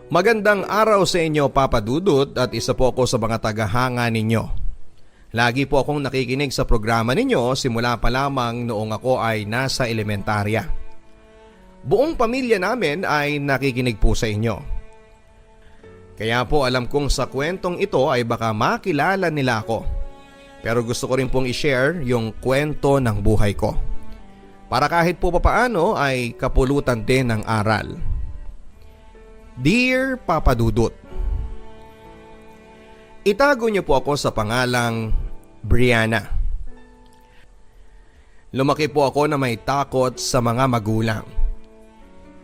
Magandang araw sa inyo, Papa Dudut, at isa po ako sa mga tagahanga ninyo. Lagi po akong nakikinig sa programa ninyo simula pa lamang noong ako ay nasa elementarya. Buong pamilya namin ay nakikinig po sa inyo. Kaya po alam kong sa kwentong ito ay baka makilala nila ako. Pero gusto ko rin pong i-share yung kwento ng buhay ko. Para kahit po papaano ay kapulutan din ng aral. Dear Papa Dudut, itago niyo po ako sa pangalang Brianna. Lumaki po ako na may takot sa mga magulang.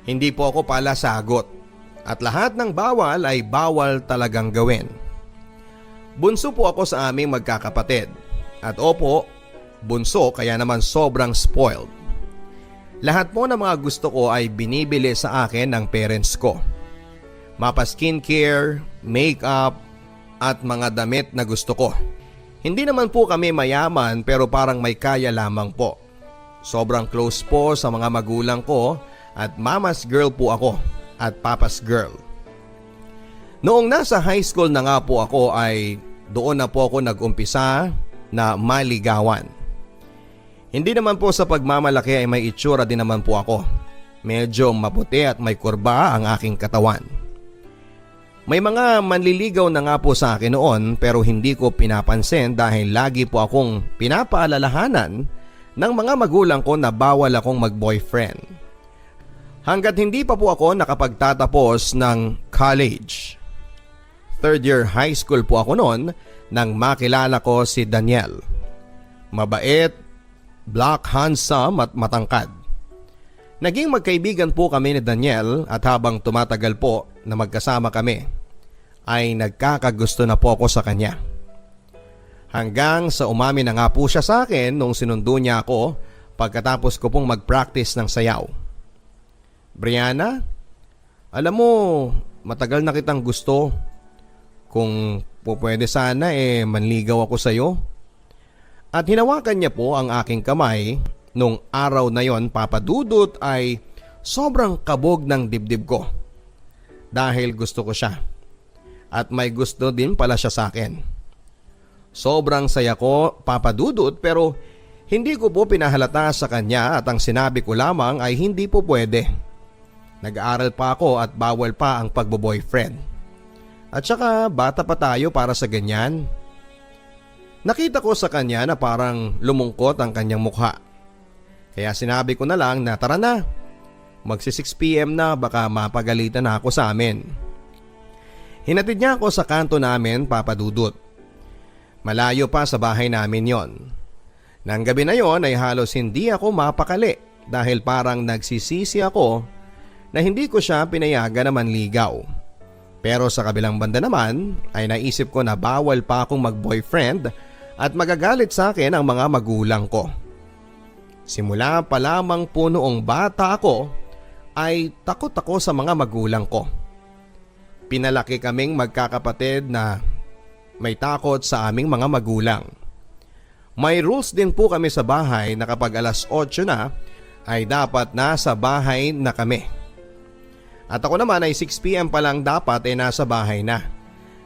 Hindi po ako palasagot at lahat ng bawal ay bawal talagang gawin. Bunso po ako sa aming magkakapatid at opo, bunso kaya naman sobrang spoiled. Lahat po ng mga gusto ko ay binibili sa akin ng parents ko. Mapa skincare, makeup, at mga damit na gusto ko. Hindi naman po kami mayaman pero parang may kaya lamang po. Sobrang close po sa mga magulang ko at mama's girl po ako at papa's girl. Noong nasa high school na nga po ako ay doon na po ako nag-umpisa na maligawan. Hindi naman po sa pagmamalaki ay may itsura din naman po ako. Medyo maputi at may kurba ang aking katawan. May mga manliligaw na nga po sa akin noon pero hindi ko pinapansin dahil lagi po akong pinapaalalahanan ng mga magulang ko na bawal akong mag-boyfriend. Hanggat hindi pa po ako nakapagtatapos ng college. Third year high school po ako noon nang makilala ko si Daniel. Mabait, black, handsome at matangkad. Naging magkaibigan po kami ni Daniel at habang tumatagal po na magkasama kami ay nagkakagusto na po ako sa kanya. Hanggang sa umamin na nga po siya sa akin nung sinundo niya ako pagkatapos ko pong mag-practice ng sayaw. Brianna, alam mo matagal na kitang gusto. Kung pwede sana manligaw ako sa iyo. At hinawakan niya po ang aking kamay. Nung araw na yon, Papa Dudut, ay sobrang kabog ng dibdib ko. Dahil gusto ko siya. At may gusto din pala siya sa akin. Sobrang saya ko, Papa Dudut, pero hindi ko po pinahalata sa kanya at ang sinabi ko lamang ay hindi po pwede. Nag-aaral pa ako at bawal pa ang pagbo-boyfriend. At saka bata pa tayo para sa ganyan. Nakita ko sa kanya na parang lumungkot ang kanyang mukha. Kaya sinabi ko na lang na tara na, magsi 6 PM na baka mapagalitan na ako sa amin. Hinatid niya ako sa kanto namin, Papa Dudut. Malayo pa sa bahay namin yon. Nang gabi na yon ay halos hindi ako mapakali dahil parang nagsisisi ako na hindi ko siya pinayagan na manligaw. Pero sa kabilang banda naman ay naisip ko na bawal pa akong mag-boyfriend at magagalit sa akin ang mga magulang ko. Simula pa lamang po noong bata ako ay takot ako sa mga magulang ko. Pinalaki kaming magkakapatid na may takot sa aming mga magulang. May rules din po kami sa bahay na kapag alas 8 na ay dapat nasa bahay na kami. At ako naman ay 6 PM pa lang dapat nasa bahay na.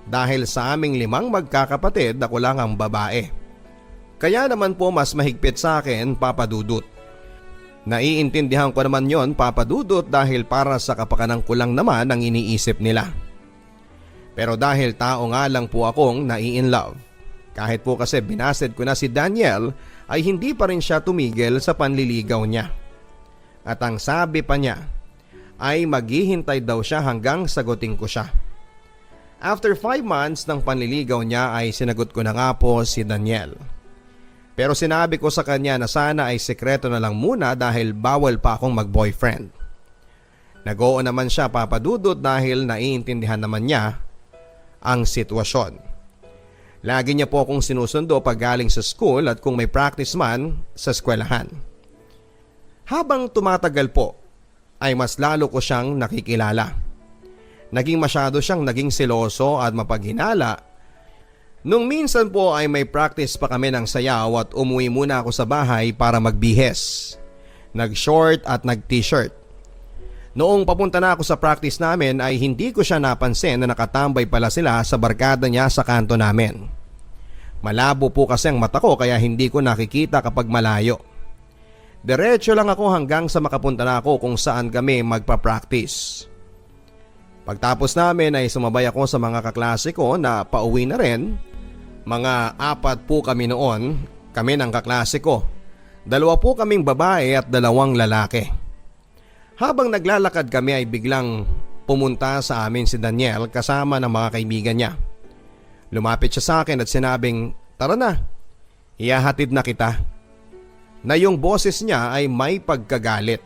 Dahil sa aming 5 magkakapatid ako lang ang babae. Kaya naman po mas mahigpit sa akin, Papa Dudut. Naiintindihan ko naman yon, Papa Dudut, dahil para sa kapakanan ko lang naman ang iniisip nila. Pero dahil tao nga lang po akong nai-inlove. Kahit po kasi binasted ko na si Daniel ay hindi pa rin siya tumigil sa panliligaw niya. At ang sabi pa niya ay maghihintay daw siya hanggang sagutin ko siya. After 5 months ng panliligaw niya ay sinagot ko na nga po si Daniel. Pero sinabi ko sa kanya na sana ay sekreto na lang muna dahil bawal pa akong mag-boyfriend. Nag-oo naman siya, Papa Dudut, dahil naiintindihan naman niya ang sitwasyon. Lagi niya po akong sinusundo pag galing sa school at kung may practice man sa eskwelahan. Habang tumatagal po ay mas lalo ko siyang nakikilala. Naging masyado siyang naging seloso at mapaghinala. Nung minsan po ay may practice pa kami ng sayaw at umuwi muna ako sa bahay para magbihes. Nag-short at nag-t-shirt. Noong papunta na ako sa practice namin ay hindi ko siya napansin na nakatambay pala sila sa barkada niya sa kanto namin. Malabo po kasi ang mata ko kaya hindi ko nakikita kapag malayo. Diretso lang ako hanggang sa makapunta na ako kung saan kami magpa-practice. Pagtapos namin ay sumabay ako sa mga kaklase ko na pauwi na rin. Mga 4 po kami noon, kami ng kaklase ko. 2 po kaming babae at 2 lalaki. Habang naglalakad kami ay biglang pumunta sa amin si Daniel kasama ng mga kaibigan niya. Lumapit siya sa akin at sinabing, "Tara na, ihahatid na kita." Na yung boses niya ay may pagkagalit.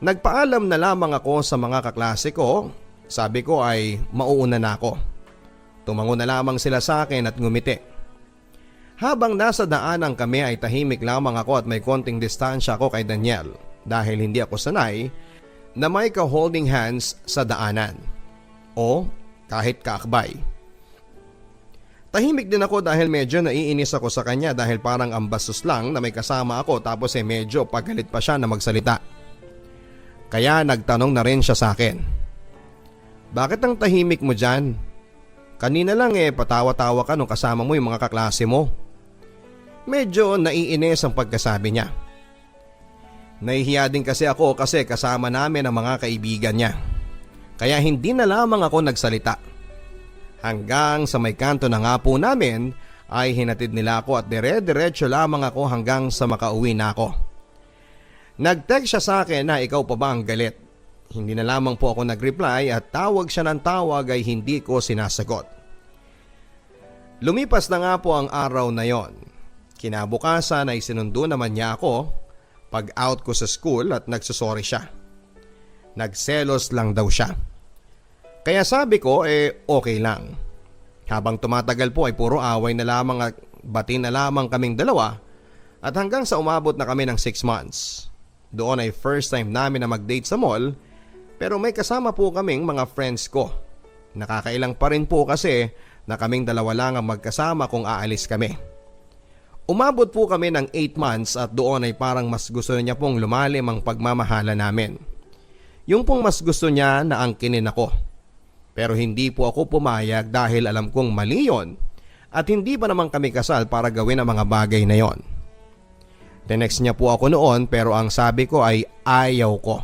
Nagpaalam na lamang ako sa mga kaklase ko. Sabi ko ay mauuna na ako. Tumango na lamang sila sa akin at ngumiti. Habang nasa daanan kami ay tahimik lamang ako at may konting distansya ako kay Daniel dahil hindi ako sanay na may ka-holding hands sa daanan o kahit kaakbay. Tahimik din ako dahil medyo naiinis ako sa kanya dahil parang ambastos lang na may kasama ako tapos medyo pagalit pa siya na magsalita. Kaya nagtanong na rin siya sa akin. "Bakit ang tahimik mo dyan? Kanina lang patawa-tawa ka nung kasama mo yung mga kaklase mo." Medyo naiinis ang pagkasabi niya. Nahihiya din kasi ako kasi kasama namin ang mga kaibigan niya. Kaya hindi na lamang ako nagsalita. Hanggang sa may kanto na nga po namin ay hinatid nila ako at dire-diretso lamang ako hanggang sa makauwi na ako. Nag-text siya sa akin na ikaw pa ba ang galit. Hindi na lamang po ako nag-reply at tawag siya ng tawag ay hindi ko sinasagot. Lumipas na nga po ang araw na yon. Kinabukasan ay sinundo naman niya ako pag out ko sa school at nagsusorry siya. Nagselos lang daw siya. Kaya sabi ko okay lang. Habang tumatagal po ay puro away na lamang at bati na lamang kaming 2 at hanggang sa umabot na kami ng 6 months. Doon ay first time namin na mag-date sa mall pero may kasama po kaming mga friends ko. Nakakailang pa rin po kasi na kaming 2 lang ang magkasama kung aalis kami. Umabot po kami ng 8 months at doon ay parang mas gusto niya pong lumalim ang pagmamahala namin. Yung pong mas gusto niya na angkinin ako. Pero hindi po ako pumayag dahil alam kong mali yon at hindi pa naman kami kasal para gawin ang mga bagay na yon. Tinext niya po ako noon pero ang sabi ko ay ayaw ko.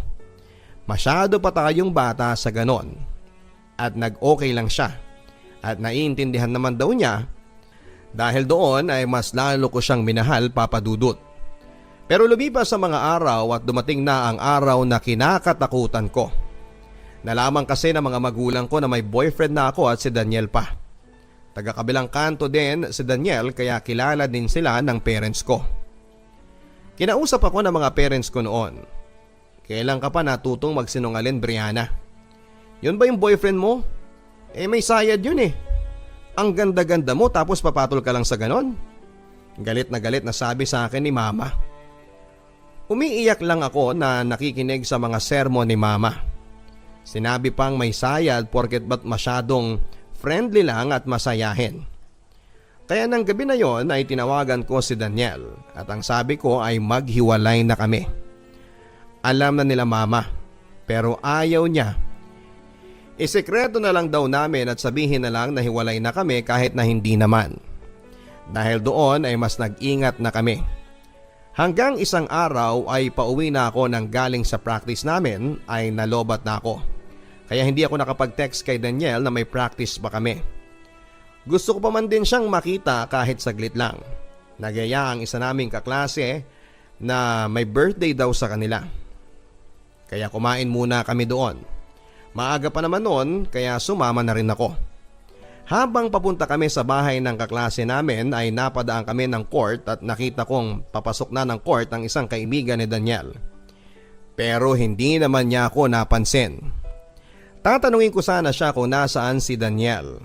Masyado pa tayong bata sa ganon. At nag-okay lang siya at naiintindihan naman daw niya dahil doon ay mas lalo ko siyang minahal, Papa Dudut. Pero lumipas sa mga araw at dumating na ang araw na kinakatakutan ko. Nalaman kasi ng mga magulang ko na may boyfriend na ako at si Daniel pa. Taga-kabilang kanto din si Daniel kaya kilala din sila ng parents ko. Kinausap ako ng mga parents ko noon. "Kailan ka pa natutong magsinungaling, Brianna? Yun ba yung boyfriend mo? May sayad yun Ang ganda-ganda mo tapos papatol ka lang sa ganon." Galit na sabi sa akin ni Mama. Umiiyak lang ako na nakikinig sa mga sermon ni Mama. Sinabi pang may sayad porket ba't masyadong friendly lang at masayahin. Kaya ng gabi na yon ay tinawagan ko si Daniel at ang sabi ko ay maghiwalay na kami. Alam na nila Mama pero ayaw niya. Isekreto na lang daw namin at sabihin na lang na hiwalay na kami kahit na hindi naman. Dahil doon ay mas nag-ingat na kami. Hanggang isang araw ay pauwi na ako nang galing sa practice namin ay nalobat na ako. Kaya hindi ako nakapag-text kay Daniel na may practice pa kami. Gusto ko pa man din siyang makita kahit saglit lang. Nagyaya ang isa naming kaklase na may birthday daw sa kanila. Kaya kumain muna kami doon. Maaga pa naman noon kaya sumama na rin ako. Habang papunta kami sa bahay ng kaklase namin ay napadaan kami ng court at nakita kong papasok na ng court ang isang kaibigan ni Daniel. Pero hindi naman niya ako napansin. Tatanungin ko sana siya kung nasaan si Daniel.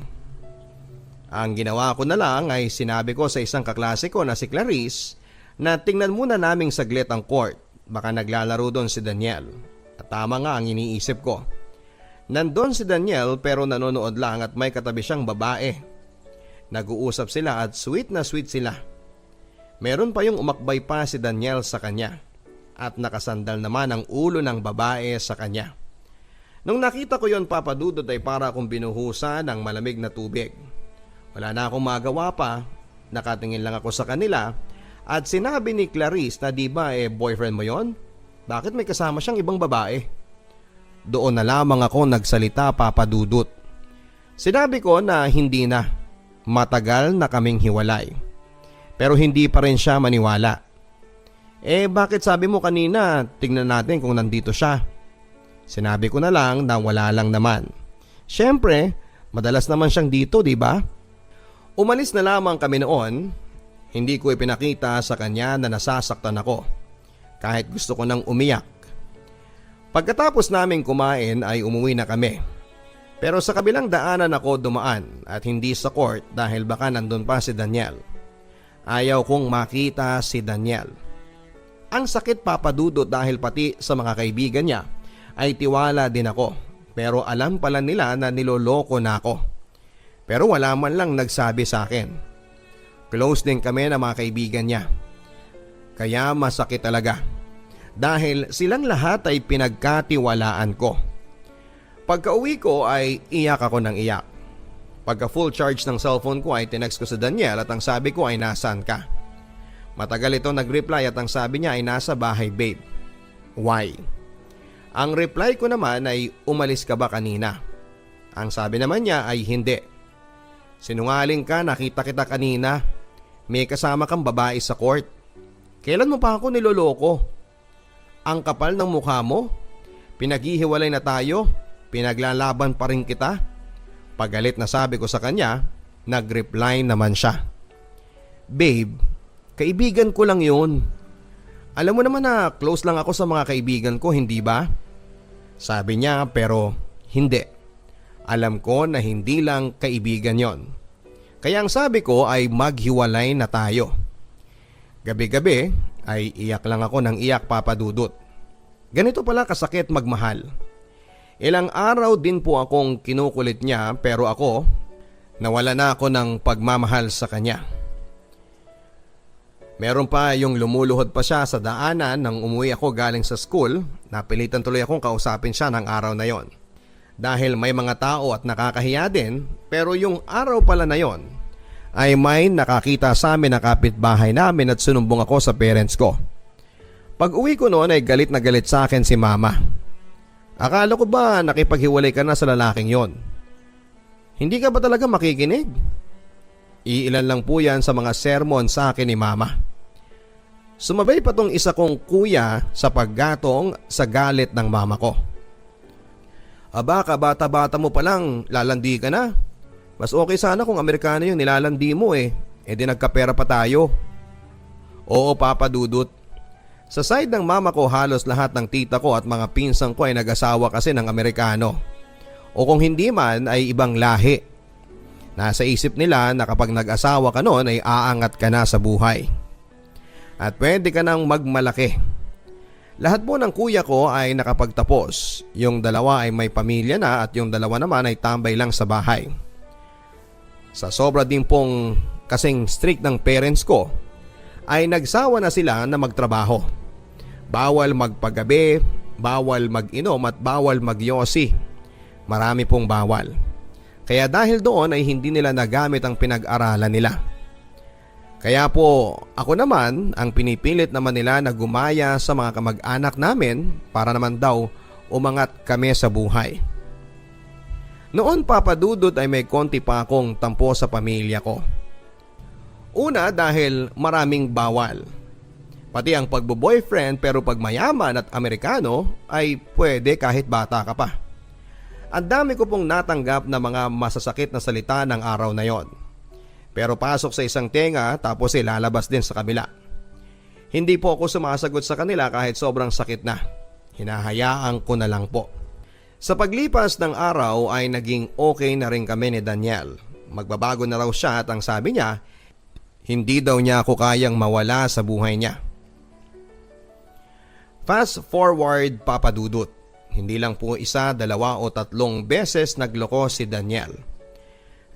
Ang ginawa ko na lang ay sinabi ko sa isang kaklase ko na si Clarice na tingnan muna naming saglit ang court. Baka naglalaro doon si Daniel. At tama nga ang iniisip ko. Nandun si Daniel pero nanonood lang at may katabi siyang babae. Nag-uusap sila at sweet na sweet sila. Meron pa yung umakbay pa si Daniel sa kanya. at nakasandal naman ang ulo ng babae sa kanya. Nung nakita ko yon, Papa Dudut, ay para akong binuhusan ng malamig na tubig. Wala na akong magawa pa, nakatingin lang ako sa kanila at sinabi ni Clarice na di ba boyfriend mo yon? Bakit may kasama siyang ibang babae? Doon na lamang ako nagsalita, Papa Dudut. Sinabi ko na hindi na, matagal na kaming hiwalay. Pero hindi pa rin siya maniwala. Bakit sabi mo kanina, tingnan natin kung nandito siya? Sinabi ko na lang na wala lang naman. Siyempre, madalas naman siyang dito, di ba? Umalis na lamang kami noon. Hindi ko ipinakita sa kanya na nasasaktan ako, kahit gusto ko nang umiyak. Pagkatapos naming kumain ay umuwi na kami. Pero sa kabilang daanan ako dumaan at hindi sa court dahil baka nandun pa si Daniel. Ayaw kong makita si Daniel. Ang sakit, Papa Dudut, dahil pati sa mga kaibigan niya ay tiwala din ako. Pero alam pala nila na niloloko na ako. Pero wala man lang nagsabi sa akin. Close din kami ng mga kaibigan niya. Kaya masakit talaga. Dahil silang lahat ay pinagkatiwalaan ko. Pagka-uwi ko ay iyak ako ng iyak. Pagka full charge ng cellphone ko ay tinext ko sa Daniel at ang sabi ko ay nasaan ka? Matagal ito nag-reply at ang sabi niya ay nasa bahay, babe. Why? Ang reply ko naman ay umalis ka ba kanina? Ang sabi naman niya ay hindi. Sinungaling ka, nakita kita kanina. May kasama kang babae sa court. Kailan mo pa ako niloloko? Ang kapal ng mukha mo? Pinaghihiwalay na tayo? Pinaglalaban pa rin kita? Pagalit na sabi ko sa kanya, nag-reply naman siya. Babe, kaibigan ko lang yun. Alam mo naman na close lang ako sa mga kaibigan ko, hindi ba? Sabi niya, pero hindi. Alam ko na hindi lang kaibigan yon. Kaya ang sabi ko ay maghiwalay na tayo. Gabi-gabi ay iyak lang ako ng iyak, Papa Dudut. Ganito pala kasakit magmahal. Ilang araw din po akong kinukulit niya pero ako, nawala na ako ng pagmamahal sa kanya. Meron pa yung lumuluhod pa siya sa daanan nang umuwi ako galing sa school. Napilitan tuloy akong kausapin siya ng araw na yon. Dahil may mga tao at nakakahiya din, pero yung araw pala na yon ay may nakakita sa amin na kapitbahay namin at sinumbong ako sa parents ko. Pag uwi ko noon ay galit na galit sa akin si Mama. Akala ko ba nakipaghiwalay ka na sa lalaking yon? Hindi ka ba talaga makikinig? Iilan lang po yan sa mga sermon sa akin ni Mama. Sumabay pa tong isa kong kuya sa paggatong sa galit ng mama ko. Aba, kabata-bata mo palang lalandi ka na. Mas okay sana kung Amerikano yung nilalandi mo eh. Di nagkapera pa tayo. Oo, Papa Dudut. Sa side ng mama ko halos lahat ng tita ko at mga pinsang ko ay nag-asawa kasi ng Amerikano. O kung hindi man ay ibang lahi. Nasa isip nila na kapag nag-asawa ka noon ay aangat ka na sa buhay. At pwede ka nang magmalaki. Lahat po ng kuya ko ay nakapagtapos. Yung dalawa ay may pamilya na at yung dalawa naman ay tambay lang sa bahay. Sa sobra din pong kasing strict ng parents ko, ay nagsawa na sila na magtrabaho. Bawal magpagabi, bawal mag-inom at bawal magyosi. Marami pong bawal. Kaya dahil doon ay hindi nila nagamit ang pinag-aralan nila. Kaya po ako naman ang pinipilit naman nila na gumaya sa mga kamag-anak namin para naman daw umangat kami sa buhay. Noon, Papa Dudut, ay may konti pa akong tampo sa pamilya ko. Una, dahil maraming bawal. Pati ang pagbo-boyfriend, pero pag mayaman at Amerikano ay pwede kahit bata ka pa. Ang dami ko pong natanggap na mga masasakit na salita ng araw na yon. Pero pasok sa isang tenga tapos lalabas din sa kabila. Hindi po ako sumasagot sa kanila kahit sobrang sakit na. Hinahayaan ko na lang po. Sa paglipas ng araw ay naging okay na rin kami ni Daniel. Magbabago na raw siya at ang sabi niya, hindi daw niya ako kayang mawala sa buhay niya. Fast forward, Papa Dudut. Hindi lang po isa, dalawa o tatlong beses nagloko si Daniel.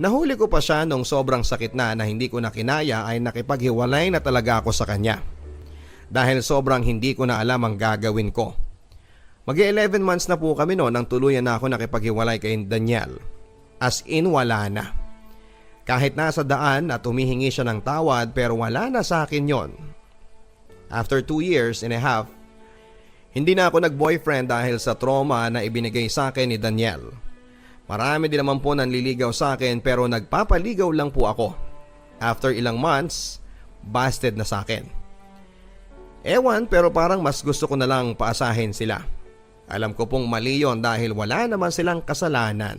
Nahuli ko pa siya nung sobrang sakit na hindi ko na kinaya ay nakipaghiwalay na talaga ako sa kanya. dahil sobrang hindi ko na alam ang gagawin ko. Mag-11 months na po kami nang tuluyan na ako nakipaghiwalay kay Daniel. As in wala na. Kahit nasa daan at humihingi siya ng tawad pero wala na sa akin yon. After 2 years and a half, hindi na ako nag-boyfriend dahil sa trauma na ibinigay sa akin ni Daniel. Marami din naman po nanliligaw sa akin pero nagpapaligaw lang po ako. After ilang months, busted na sa akin. Ewan pero parang mas gusto ko na lang paasahin sila. Alam ko pong mali yon dahil wala naman silang kasalanan.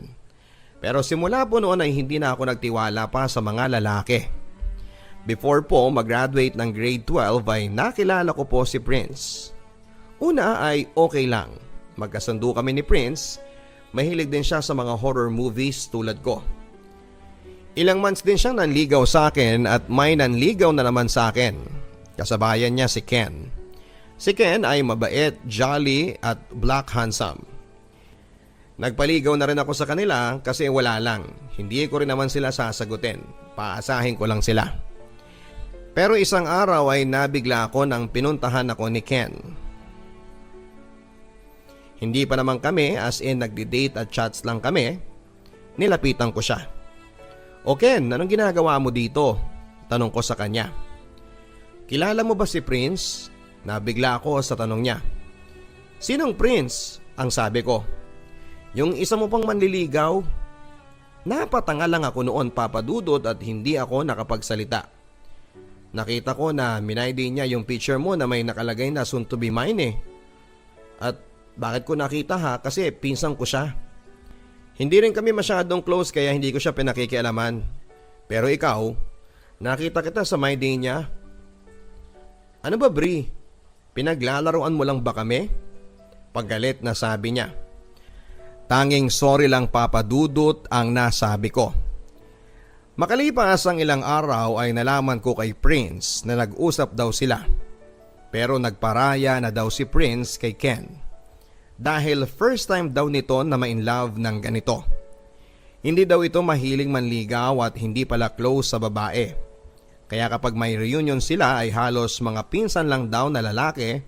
Pero simula po noon ay hindi na ako nagtiwala pa sa mga lalaki. Before po mag-graduate ng grade 12 ay nakilala ko po si Prince. Una ay okay lang. Magkasundo kami ni Prince. Mahilig din siya sa mga horror movies tulad ko. Ilang months din siyang nanligaw sa akin at may nanligaw na naman sa akin. Kasabayan niya si Ken. Si Ken ay mabait, jolly at black handsome. Nagpaligaw na rin ako sa kanila kasi wala lang. Hindi ko rin naman sila sasagutin. Paasahin ko lang sila. Pero isang araw ay nabigla ako nang pinuntahan ako ni Ken. Hindi pa naman kami as in nagdi-date at chats lang kami. Nilapitan ko siya. O Ken, anong ginagawa mo dito? Tanong ko sa kanya. Kilala mo ba si Prince? Nabigla ako sa tanong niya. Sinong Prince? Ang sabi ko. Yung isa mo pang manliligaw? Napatanga lang ako noon papadudot at hindi ako nakapagsalita. Nakita ko na minayday niya yung picture mo na may nakalagay na soon to be mine eh. At bakit ko nakita ha? Kasi pinsan ko siya. Hindi rin kami masyadong close kaya hindi ko siya pinakikialaman. Pero ikaw, nakita kita sa my day niya. Ano ba Bri? Pinaglalaroan mo lang ba kami? Paggalit na sabi niya. Tanging sorry lang papadudot ang nasabi ko. Makalipas ang ilang araw ay nalaman ko kay Prince na nag-usap daw sila. Pero nagparaya na daw si Prince kay Ken. Dahil first time daw nito na ma-inlove ng ganito. Hindi daw ito mahiling manligaw at hindi pala close sa babae. Kaya kapag may reunion sila ay halos mga pinsan lang daw na lalaki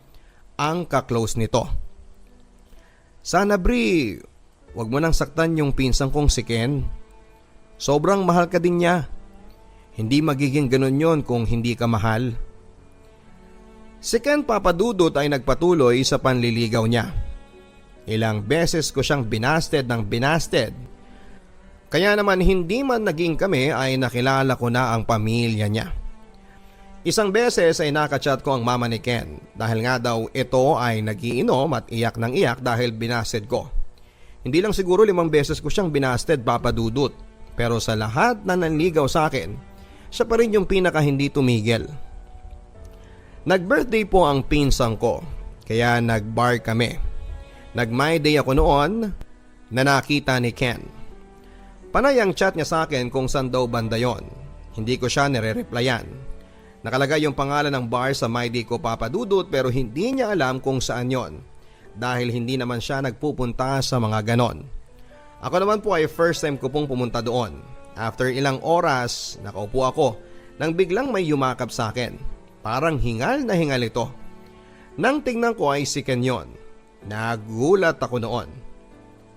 ang ka-close nito. Sana Bri, wag mo nang saktan yung pinsan kong si Ken. Sobrang mahal ka din niya. Hindi magiging ganun yon kung hindi ka mahal. Si Ken papadudot ay nagpatuloy sa panliligaw niya. Ilang beses ko siyang binasted ng binasted. Kaya naman hindi man naging kami ay nakilala ko na ang pamilya niya. Isang beses ay nakachat ko ang mama ni Ken dahil nga daw ito ay nagiinom at iyak ng iyak dahil binasted ko. Hindi lang siguro 5 beses ko siyang binasted papadudot. Pero sa lahat na nanligaw sa akin, siya pa rin yung pinaka hindi tumigil. Nag-birthday po ang pinsang ko, kaya nag-bar kami. Nag-my day ako noon na nakita ni Ken. Panay ang chat niya sa akin kung saan daw banda yon. Hindi ko siya nire-replyan. Nakalagay yung pangalan ng bar sa my day ko papadudot pero hindi niya alam kung saan yon. Dahil hindi naman siya nagpupunta sa mga ganon. Ako naman po ay first time ko pong pumunta doon. After ilang oras, nakaupo ako nang biglang may yumakap sa akin. Parang hingal na hingal ito. Nang tingnan ko ay si Ken yon. Nagulat ako noon.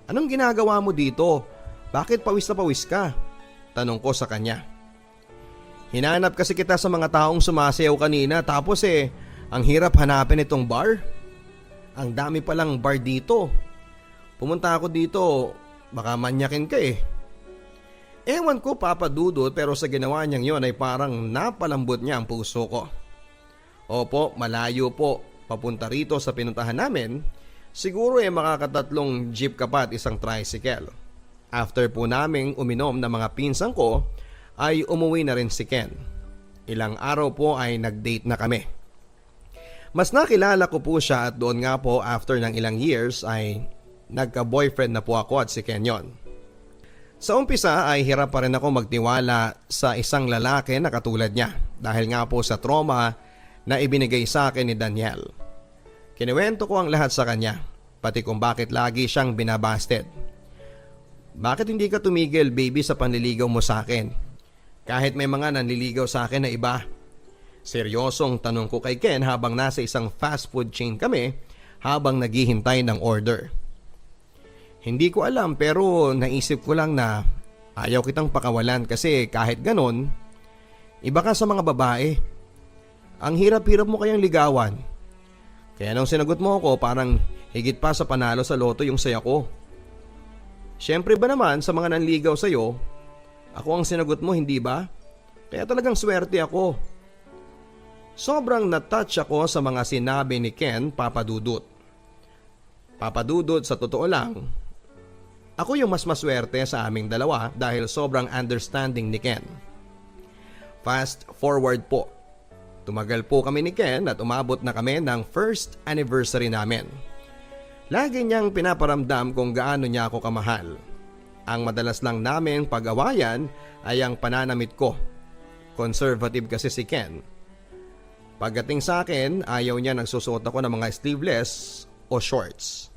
Anong ginagawa mo dito? Bakit pawis na pawis ka? Tanong ko sa kanya. Hinanap kasi kita sa mga taong sumasayaw kanina tapos ang hirap hanapin itong bar. Ang dami palang bar dito. Pumunta ako dito, baka manyakin ka eh. Ewan ko papadudot pero sa ginawa niyang yon ay parang napalambot niya ang puso ko. Opo, malayo po. Papunta rito sa pinuntahan namin, siguro makakatatlong jeep kapat isang tricycle. After po naming uminom ng mga pinsang ko, ay umuwi na rin si Ken. Ilang araw po ay nag-date na kami. Mas nakilala ko po siya at doon nga po after ng ilang years ay nagka-boyfriend na po ako at si Ken yon. Sa umpisa ay hirap pa rin ako magtiwala sa isang lalaki na katulad niya dahil nga po sa trauma na ibinigay sa akin ni Daniel. Kinuwento ko ang lahat sa kanya, pati kung bakit lagi siyang binabasted. Bakit hindi ka tumigil baby sa panliligaw mo sa akin? Kahit may mga nanliligaw sa akin na iba. Seryosong tanong ko kay Ken habang nasa isang fast food chain kami habang naghihintay ng order. Hindi ko alam pero naisip ko lang na ayaw kitang pakawalan kasi kahit ganon, iba ka sa mga babae. Ang hirap-hirap mo kayang ligawan. Kaya nung sinagot mo ako parang higit pa sa panalo sa loto yung saya ko. Siyempre ba naman sa mga nanligaw sa'yo, ako ang sinagot mo hindi ba? Kaya talagang swerte ako. Sobrang natouch ako sa mga sinabi ni Ken, Papa Dudut. Papa Dudut, sa totoo lang, ako yung mas maswerte sa aming dalawa dahil sobrang understanding ni Ken. Fast forward po. Tumagal po kami ni Ken at umabot na kami ng first anniversary namin. Lagi niyang pinaparamdam kung gaano niya ako kamahal. Ang madalas lang namin pag-awayan ay ang pananamit ko. Conservative kasi si Ken. Pagdating sa akin, ayaw niya nagsusuot ako ng mga sleeveless o shorts.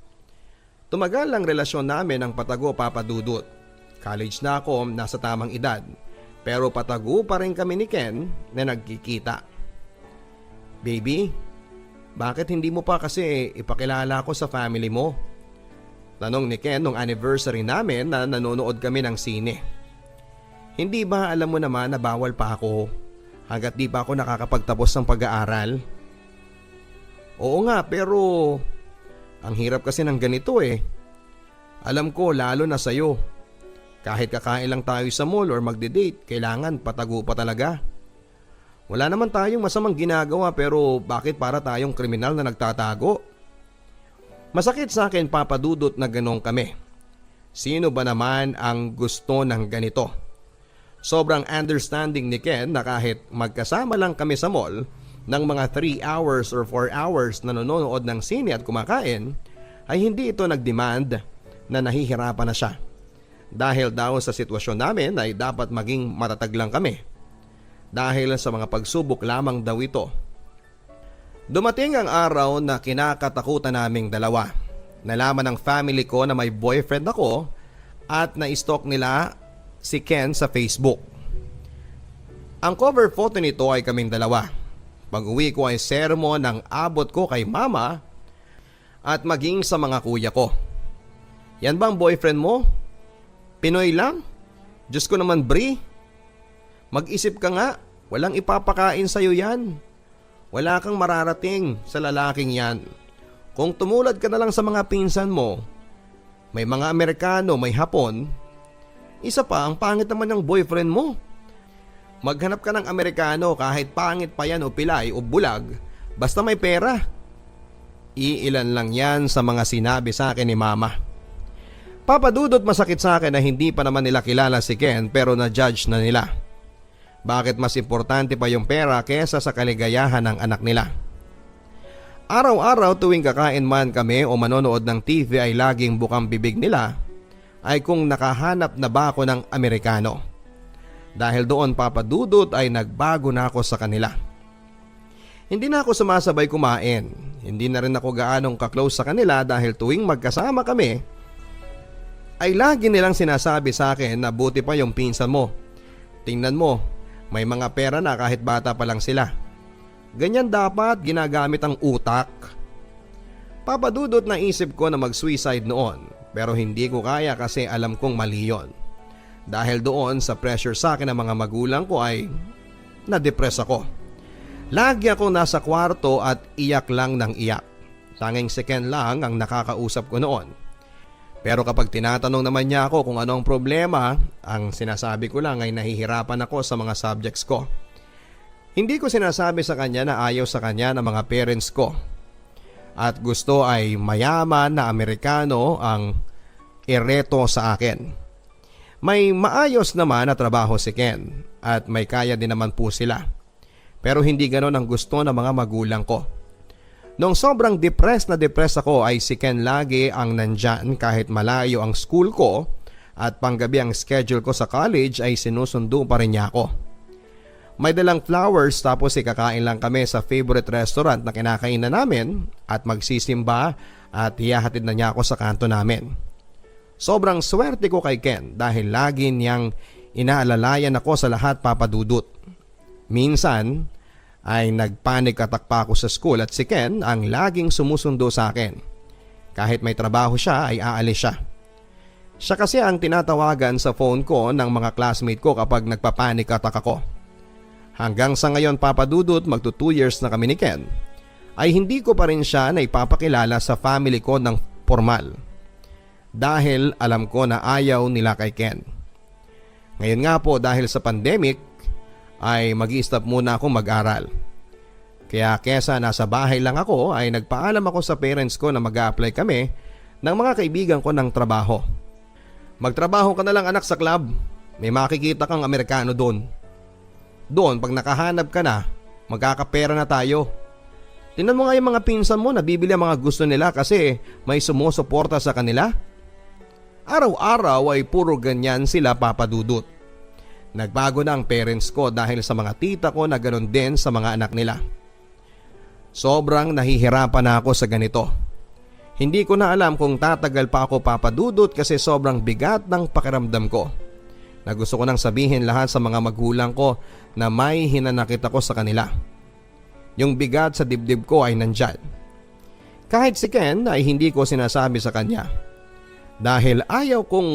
Tumagal ang relasyon namin ng patago, Papa Dudut. College na ako, nasa tamang edad. Pero patago pa rin kami ni Ken na nagkikita. Baby, bakit hindi mo pa kasi ipakilala ko sa family mo? Tanong ni Ken nung anniversary namin na nanonood kami ng sine. Hindi ba alam mo naman na bawal pa ako hanggat di pa ako nakakapagtapos ng pag-aaral? Oo nga pero ang hirap kasi ng ganito eh. Alam ko lalo na sa'yo. Kahit kakain lang tayo sa mall or magde-date, kailangan patago pa talaga. Wala naman tayong masamang ginagawa pero bakit para tayong kriminal na nagtatago? Masakit sa akin, Papa Dudut, na ganong kami. Sino ba naman ang gusto ng ganito? Sobrang understanding ni Ken na kahit magkasama lang kami sa mall ng mga 3 hours or 4 hours na nanonood ng sine at kumakain, ay hindi ito nagdemand na nahihirapan na siya. Dahil daw sa sitwasyon namin ay dapat maging matatag lang kami. Dahil sa mga pagsubok lamang daw ito. Dumating ang araw na kinakatakutan naming dalawa. Nalaman ng family ko na may boyfriend ako at na-stalk nila si Ken sa Facebook. Ang cover photo nito ay kaming dalawa. Pag-uwi ko ay sermon ng abot ko kay mama at maging sa mga kuya ko. Yan ba ang boyfriend mo? Pinoy lang? Diyos ko naman, Bri. Mag-isip ka nga, walang ipapakain sa'yo yan. Wala kang mararating sa lalaking yan. Kung tumulad ka na lang sa mga pinsan mo, may mga Amerikano, may Hapon, isa pa ang pangit naman ng boyfriend mo. Maghanap ka ng Amerikano kahit pangit pa yan o pilay o bulag, basta may pera. Iilan lang yan sa mga sinabi sa akin ni Mama. Papa Dudut, masakit sa akin na hindi pa naman nila kilala si Ken pero na-judge na nila. Bakit mas importante pa yung pera kesa sa kaligayahan ng anak nila? Araw-araw tuwing kakain man kami o manonood ng TV ay laging bukang bibig nila ay kung nakahanap na ba ako ng Amerikano. Dahil doon, Papa Dudut, ay nagbago na ako sa kanila. Hindi na ako sumasabay kumain. Hindi na rin ako gaanong kaklose sa kanila dahil tuwing magkasama kami ay lagi nilang sinasabi sa akin na buti pa yung pinsan mo. Tingnan mo, may mga pera na kahit bata pa lang sila. Ganyan dapat ginagamit ang utak. Papa Dudut, naisip ko na mag-suicide noon pero hindi ko kaya kasi alam kong mali yun. Dahil doon sa pressure sa akin ng mga magulang ko ay na-depress ako. Lagi akong nasa kwarto at iyak lang ng iyak. Tanging si Ken lang ang nakakausap ko noon. Pero kapag tinatanong naman niya ako kung ano ang problema, ang sinasabi ko lang ay nahihirapan ako sa mga subjects ko. Hindi ko sinasabi sa kanya na ayaw sa kanya ng mga parents ko. At gusto ay mayaman na Amerikano ang ireto sa akin. May maayos naman na trabaho si Ken at may kaya din naman po sila. Pero hindi ganon ang gusto ng mga magulang ko. Nung sobrang depressed ako ay si Ken lagi ang nandyan kahit malayo ang school ko at panggabi ang schedule ko sa college ay sinusundo pa rin niya ako. May dalang flowers tapos ikakain lang kami sa favorite restaurant na kinakainan namin at magsisimba at hihahatid na niya ako sa kanto namin. Sobrang swerte ko kay Ken dahil lagi niyang inaalalayan ako sa lahat, Papa Dudut. Minsan ay nagpanic attack pa ako sa school at si Ken ang laging sumusundo sa akin. Kahit may trabaho siya ay aalis siya. Siya kasi ang tinatawagan sa phone ko ng mga classmate ko kapag nagpapanic attack ako. Hanggang sa ngayon Papa Dudut, magto 2 years na kami ni Ken, ay hindi ko pa rin siya na ipapakilala sa family ko ng formal. Dahil alam ko na ayaw nila kay Ken. Ngayon nga po dahil sa pandemic ay mag-i-stop muna akong mag-aral. Kaya kesa nasa bahay lang ako ay nagpaalam ako sa parents ko na mag-a-apply kami ng mga kaibigan ko ng trabaho. Magtrabaho ka na lang anak sa club, may makikita kang Amerikano doon. Doon pag nakahanap ka na, magkakapera na tayo. Tingnan mo nga yung mga pinsan mo na bibili ang mga gusto nila kasi may sumusuporta sa kanila. Araw-araw ay puro ganyan sila Papa Dudut. Nagbago na ang parents ko dahil sa mga tita ko na ganoon din sa mga anak nila. Sobrang nahihirapan na ako sa ganito. Hindi ko na alam kung tatagal pa ako Papa Dudut kasi sobrang bigat ng pakiramdam ko. Na gusto ko nang sabihin lahat sa mga magulang ko na may hinanakit ako sa kanila. Yung bigat sa dibdib ko ay nandyan. Kahit si Ken ay hindi ko sinasabi sa kanya. Dahil ayaw kong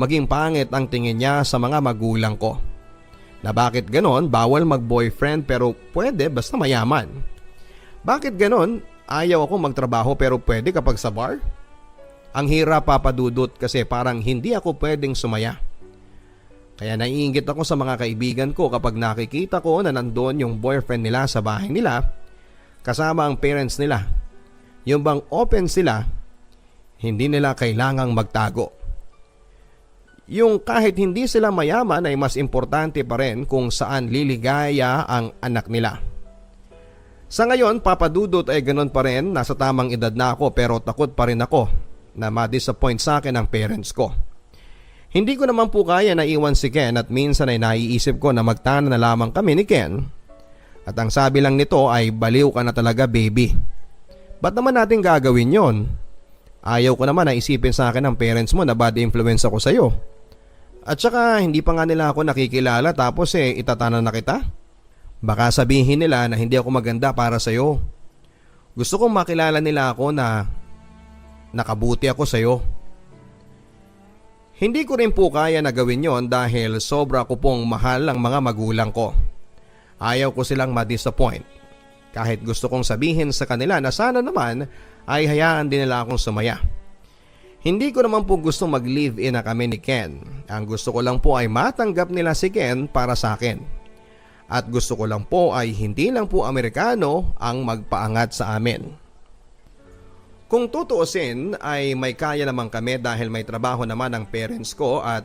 maging pangit ang tingin niya sa mga magulang ko. Na bakit ganon, bawal mag-boyfriend pero pwede basta mayaman. Bakit ganon, ayaw ako magtrabaho pero pwede kapag sa bar? Ang hirap Papa Dudut kasi parang hindi ako pwedeng sumaya. Kaya naiinggit ako sa mga kaibigan ko kapag nakikita ko na nandoon yung boyfriend nila sa bahay nila kasama ang parents nila. Yung bang open sila, hindi nila kailangang magtago. Yung kahit hindi sila mayaman ay mas importante pa rin kung saan liligaya ang anak nila. Sa ngayon, Papa Dudut ay ganun pa rin, nasa tamang edad na ako pero takot pa rin ako na ma-disappoint sa akin ang parents ko. Hindi ko naman po kaya na iwan si Ken at minsan ay naiisip ko na magtana na lamang kami ni Ken. At ang sabi lang nito ay baliw ka na talaga baby. Ba't naman natin gagawin yon? Ayaw ko naman na isipin sa akin ng parents mo na bad influence ako sa'yo. At saka hindi pa nga nila ako nakikilala tapos itatana na kita. Baka sabihin nila na hindi ako maganda para sa'yo. Gusto kong makilala nila ako na nakabuti ako sa'yo. Hindi ko rin po kaya na gawin yon dahil sobra ko pong mahal ang mga magulang ko. Ayaw ko silang ma-disappoint. Kahit gusto kong sabihin sa kanila na sana naman ay hayaan din nila akong sumaya. Hindi ko naman po gusto mag-live-in na kami ni Ken. Ang gusto ko lang po ay matanggap nila si Ken para sa akin. At gusto ko lang po ay hindi lang po Amerikano ang magpaangat sa amin. Kung tutuusin ay may kaya naman kami dahil may trabaho naman ang parents ko at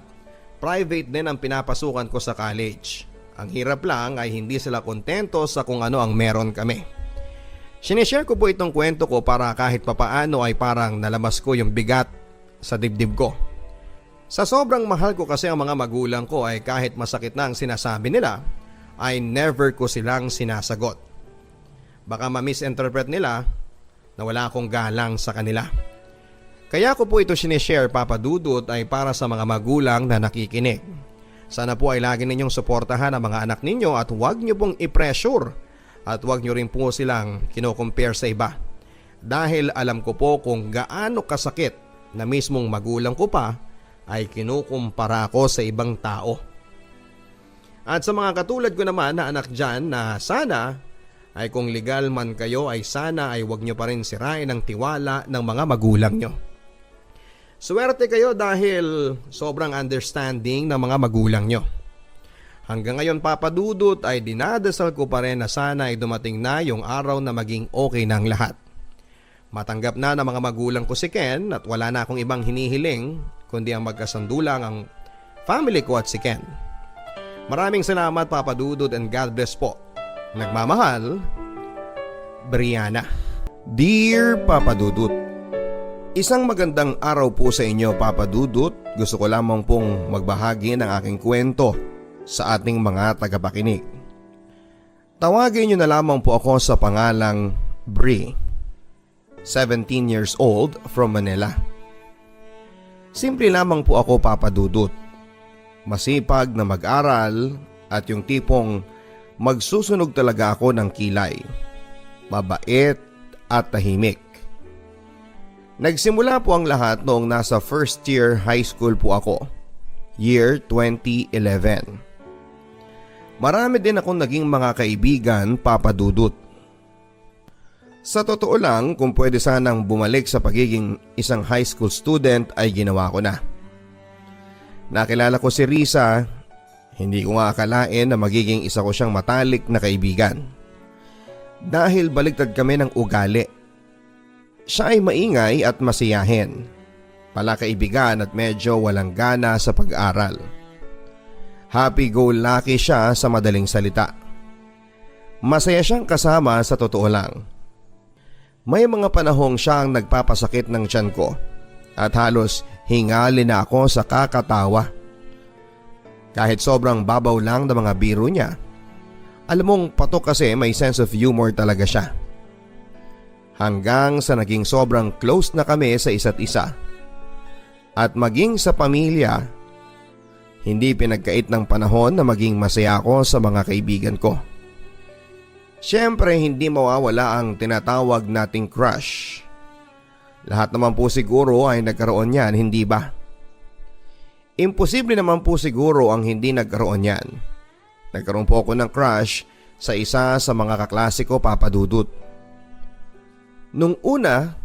private din ang pinapasukan ko sa college. Ang hirap lang ay hindi sila kontento sa kung ano ang meron kami. Sinishare ko po itong kwento ko para kahit papaano ay parang nalamas ko yung bigat sa dibdib ko. Sa sobrang mahal ko kasi ang mga magulang ko ay kahit masakit na ang sinasabi nila ay never ko silang sinasagot. Baka ma-misinterpret nila na wala akong galang sa kanila. Kaya ko po ito sinishare Papa Dudut ay para sa mga magulang na nakikinig. Sana po ay lagi ninyong suportahan ang mga anak ninyo at huwag nyo pong i-pressure at huwag nyo rin po silang kino-compare sa iba. Dahil alam ko po kung gaano kasakit na mismong magulang ko pa ay kinukumpara ko sa ibang tao. At sa mga katulad ko naman na anak dyan na sana ay kung legal man kayo ay sana ay huwag nyo pa rin sirain ang tiwala ng mga magulang nyo. Swerte kayo dahil sobrang understanding ng mga magulang nyo. Hanggang ngayon Papa Dudut ay dinadasal ko pa rin na sana ay dumating na yung araw na maging okay na ang lahat. Matanggap na ng mga magulang ko si Ken at wala na akong ibang hinihiling kundi ang magkasandulang ang family ko at si Ken. Maraming salamat Papa Dudut and God bless po. Nagmamahal, Brianna. Dear Papa Dudut, isang magandang araw po sa inyo Papa Dudut. Gusto ko lamang pong magbahagi ng aking kwento sa ating mga tagapakinig. Tawagin niyo na lamang po ako sa pangalang Bri, 17 years old from Manila. Simple lamang po ako Papa Dudut. Masipag na mag-aral at yung tipong Magsusunog talaga ako ng kilay. Mabait at tahimik. Nagsimula po ang lahat noong nasa first year high school po ako. Year 2011. Marami din akong naging mga kaibigan, Papa Dudut. Sa totoo lang, kung pwede sanang bumalik sa pagiging isang high school student ay ginawa ko na. Nakilala ko si Risa, hindi ko nga akalain na magiging isa ko siyang matalik na kaibigan. Dahil baliktad kami ng ugali. Siya ay maingay at masiyahin, palakaibigan at medyo walang gana sa pag-aral. Happy-go-lucky siya sa madaling salita. Masaya siyang kasama sa totoo lang. May mga panahong siya ang nagpapasakit ng tiyan ko at halos hingali na ako sa kakatawa. Kahit sobrang babaw lang ng mga biro niya. Alam mong patok kasi may sense of humor talaga siya. Hanggang sa naging sobrang close na kami sa isa't isa. At maging sa pamilya, hindi pinagkait ng panahon na maging masaya ako sa mga kaibigan ko. Siyempre hindi mawawala ang tinatawag nating crush. Lahat naman po siguro ay nagkaroon yan, hindi ba? Imposible naman po siguro ang hindi nagkaroon yan. Nagkaroon po ako ng crush sa isa sa mga kaklase ko, Papa Dudut. Nung una,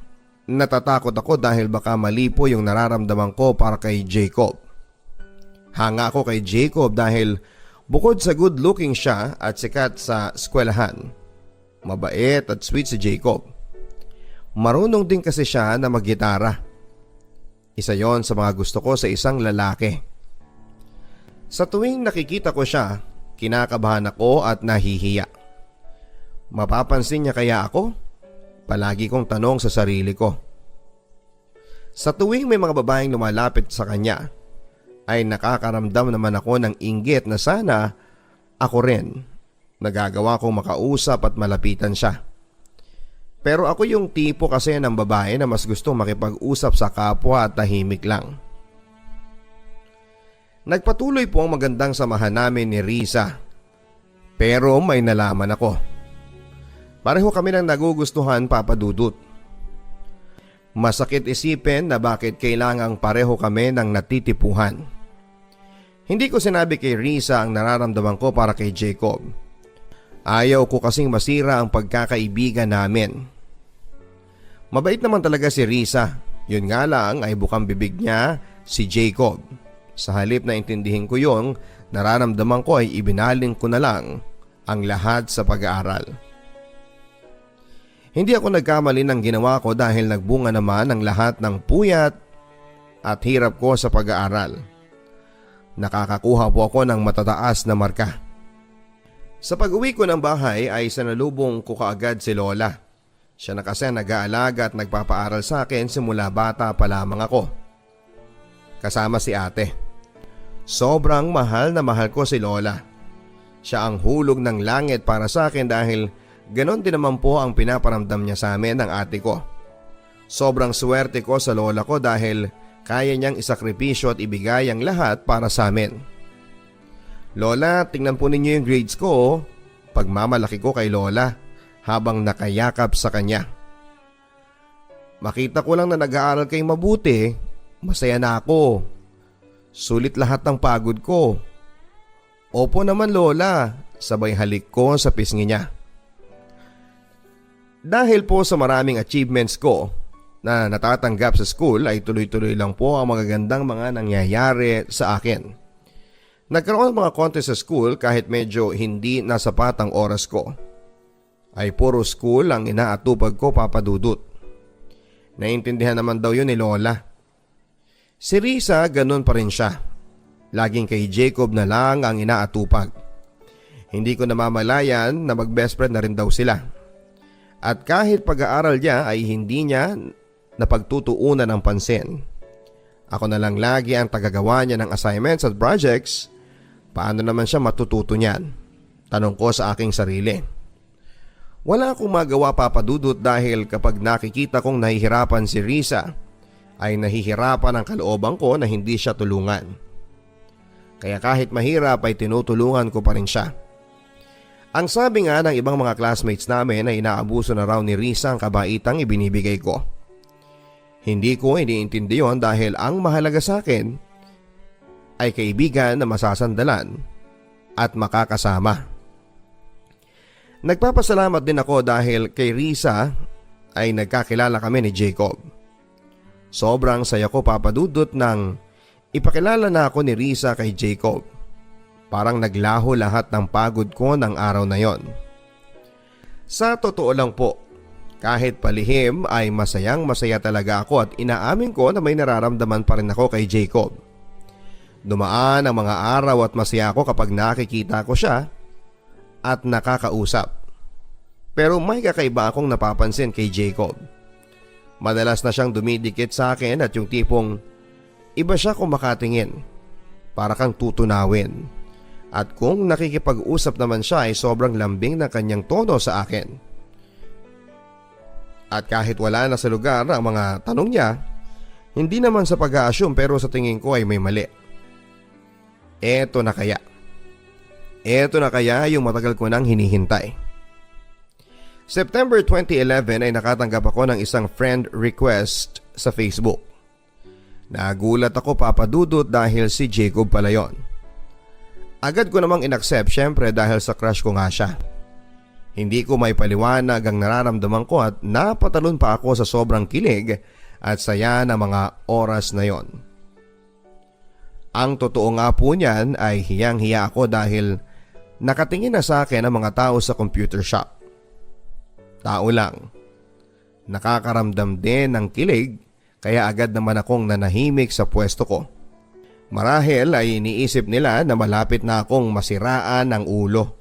natatakot ako dahil baka mali po yung nararamdaman ko para kay Jacob. Hanga ako kay Jacob dahil bukod sa good looking siya at sikat sa eskwelahan, mabait at sweet si Jacob. Marunong din kasi siya na maggitara. Isa yon sa mga gusto ko sa isang lalaki. Sa tuwing nakikita ko siya, kinakabahan ako at nahihiya. Mapapansin niya kaya ako? Palagi kong tanong sa sarili ko. Sa tuwing may mga babaeng lumalapit sa kanya, ay nakakaramdam naman ako ng inggit na sana ako rin nagagawa kong makausap at malapitan siya. Pero ako yung tipo kasi ng babae na mas gusto makipag-usap sa kapwa at tahimik lang. Nagpatuloy po ang magandang samahan namin ni Risa. Pero may nalaman ako. Pareho kami ng nagugustuhan, Papa Dudut. Masakit isipin na bakit kailangang pareho kami ng natitipuhan. Hindi ko sinabi kay Risa ang nararamdaman ko para kay Jacob. Ayaw ko kasing masira ang pagkakaibigan namin. Mabait naman talaga si Risa. Yun nga lang ay bukang bibig niya si Jacob. Sa halip na intindihin ko yung nararamdaman ko ay ibinaling ko na lang ang lahat sa pag-aaral. Hindi ako nagkamali ng ginawa ko dahil nagbunga naman ang lahat ng puyat at hirap ko sa pag-aaral. Nakakakuha po ako ng matataas na marka. Sa pag-uwi ko ng bahay ay sanalubong ko kaagad si Lola. Siya na kasi nag-aalaga at nagpapaaral sa akin simula bata pa lamang ako. Kasama si ate. Sobrang mahal na mahal ko si Lola. Siya ang hulog ng langit para sa akin dahil ganon din naman po ang pinaparamdam niya sa amin ng ate ko. Sobrang swerte ko sa lola ko dahil kaya niyang isakripisyo at ibigay ang lahat para sa amin. Lola, tingnan po ninyo yung grades ko. Pagmamalaki ko kay Lola habang nakayakap sa kanya. Makita ko lang na nag-aaral kayo mabuti, masaya na ako. Sulit lahat ng pagod ko. Opo naman Lola, sabay halik ko sa pisngi niya. Dahil po sa maraming achievements ko na natatanggap sa school ay tuloy-tuloy lang po ang magagandang mga nangyayari sa akin. Nagkaroon ng mga contest sa school kahit medyo hindi nasapat ang oras ko. Ay puro school ang inaatupag ko, Papa Dudut. Naiintindihan naman daw yun ni Lola. Si Risa ganun pa rin siya. Laging kay Jacob na lang ang inaatupag. Hindi ko namamalayan na mag-best friend na rin daw sila. At kahit pag-aaral niya ay hindi niya napagtutuunan ng pansin. Ako na lang lagi ang tagagawa niya ng assignments at projects. Paano naman siya matututo niyan? Tanong ko sa aking sarili. Wala akong magawa, Papa Dudut, dahil kapag nakikita kong nahihirapan si Risa, ay nahihirapan ang kalooban ko na hindi siya tulungan. Kaya kahit mahirap ay tinutulungan ko pa rin siya. Ang sabi nga ng ibang mga classmates namin ay inaabuso na raw ni Risa ang kabaitang ibinibigay ko. Hindi ko iniintindi yon dahil ang mahalaga sa akin ay kaibigan na masasandalan at makakasama. Nagpapasalamat din ako dahil kay Risa ay nagkakilala kami ni Jacob. Sobrang saya ko papadudot nang ipakilala na ako ni Risa kay Jacob. Parang naglaho lahat ng pagod ko ng araw na yon. Sa totoo lang po, kahit palihim ay masayang masaya talaga ako at inaamin ko na may nararamdaman pa rin ako kay Jacob. Dumaan ang mga araw at masaya ako kapag nakikita ko siya at nakakausap. Pero may kakaiba akong napapansin kay Jacob. Madalas na siyang dumidikit sa akin at yung tipong iba siya kung makatingin, para kang tutunawin. At kung nakikipag-usap naman siya ay sobrang lambing ng kanyang tono sa akin. At kahit wala na sa lugar ang mga tanong niya, hindi naman sa pag-a-assume pero sa tingin ko ay may mali. Eto na kaya yung matagal ko nang hinihintay. September 2011 ay nakatanggap ako ng isang friend request sa Facebook. Nagulat ako papadudot dahil si Jacob pala yon. Agad ko namang inaccept syempre dahil sa crush ko nga siya. Hindi ko may paliwanag ang nararamdaman ko at napatalon pa ako sa sobrang kilig at saya ng mga oras na yon. Ang totoo nga po niyan ay hiyang-hiya ako dahil nakatingin na sa akin ang mga tao sa computer shop. Tao lang. Nakakaramdam din ng kilig kaya agad naman akong nanahimik sa pwesto ko. Marahil ay iniisip nila na malapit na akong masiraan ang ulo.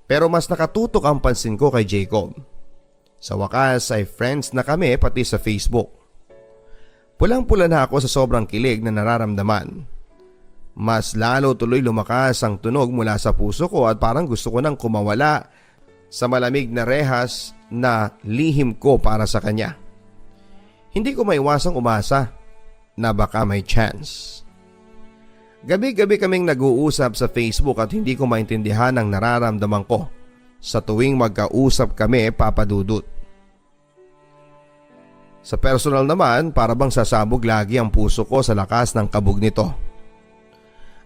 Pero mas nakatutok ang pansin ko kay Jacob. Sa wakas ay friends na kami pati sa Facebook. Pulang-pula na ako sa sobrang kilig na nararamdaman. Mas lalo tuloy lumakas ang tunog mula sa puso ko at parang gusto ko nang kumawala sa malamig na rehas na lihim ko para sa kanya. Hindi ko maiwasang umasa na baka may chance. Gabi-gabi kaming nag-uusap sa Facebook at hindi ko maintindihan ang nararamdaman ko sa tuwing magkausap kami papadudot. Sa personal naman, para bang sasabog lagi ang puso ko sa lakas ng kabog nito.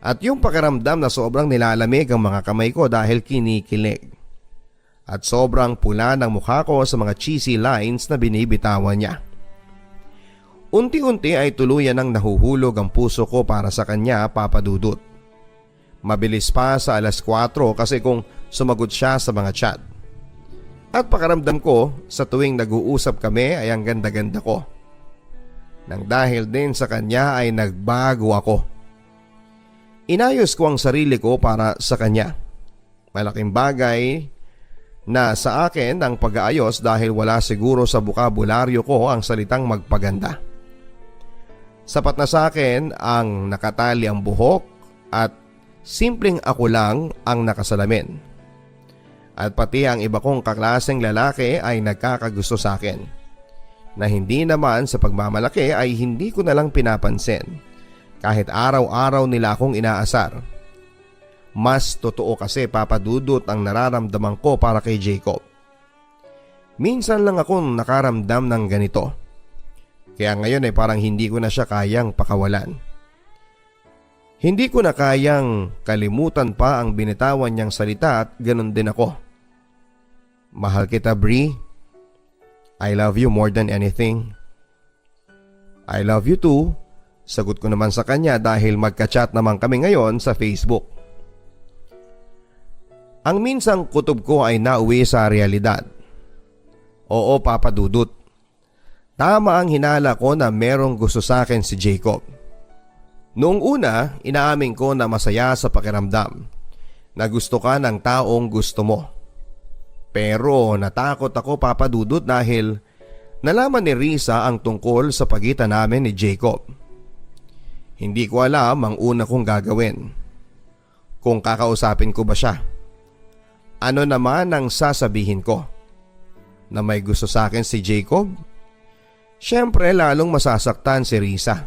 At yung pakiramdam na sobrang nilalamig ang mga kamay ko dahil kinikilig. At sobrang pula ng mukha ko sa mga cheesy lines na binibitawan niya. Unti-unti ay tuluyan ng nahuhulog ang puso ko para sa kanya papadudot. Mabilis pa sa 4:00 kasi kung sumagot siya sa mga chat. At pakiramdam ko sa tuwing nag-uusap kami ay ang ganda-ganda ko. Nang dahil din sa kanya ay nagbago ako. Inayos ko ang sarili ko para sa kanya. Malaking bagay na sa akin ang pag-aayos dahil wala siguro sa bukabularyo ko ang salitang magpaganda. Sapat na sa akin ang nakatali ang buhok at simpleng ako lang ang nakasalamin. At pati ang iba kong kaklaseng lalaki ay nagkakagusto sa akin. Na hindi naman sa pagmamalaki ay hindi ko nalang pinapansin. Kahit araw-araw nila akong inaasar. Mas totoo kasi papadudot ang nararamdaman ko para kay Jacob. Minsan lang akong nakaramdam ng ganito. Kaya ngayon ay parang hindi ko na siya kayang pakawalan. Hindi ko na kayang kalimutan pa ang binitawan niyang salita at ganun din ako. Mahal kita, Bri. I love you more than anything. I love you too. Sagot ko naman sa kanya dahil magka-chat naman kami ngayon sa Facebook. Ang minsang kutob ko ay nauwi sa realidad. Oo, papadudot. Tama ang hinala ko na merong gusto sa akin si Jacob. Noong una, inaamin ko na masaya sa pakiramdam na gusto ka ng taong gusto mo. Pero natakot ako papadudot dahil nalaman ni Risa ang tungkol sa pagitan namin ni Jacob. Hindi ko alam ang una kong gagawin. Kung kakausapin ko ba siya. Ano naman ang sasabihin ko? Na may gusto sa akin si Jacob? Siyempre lalong masasaktan si Risa.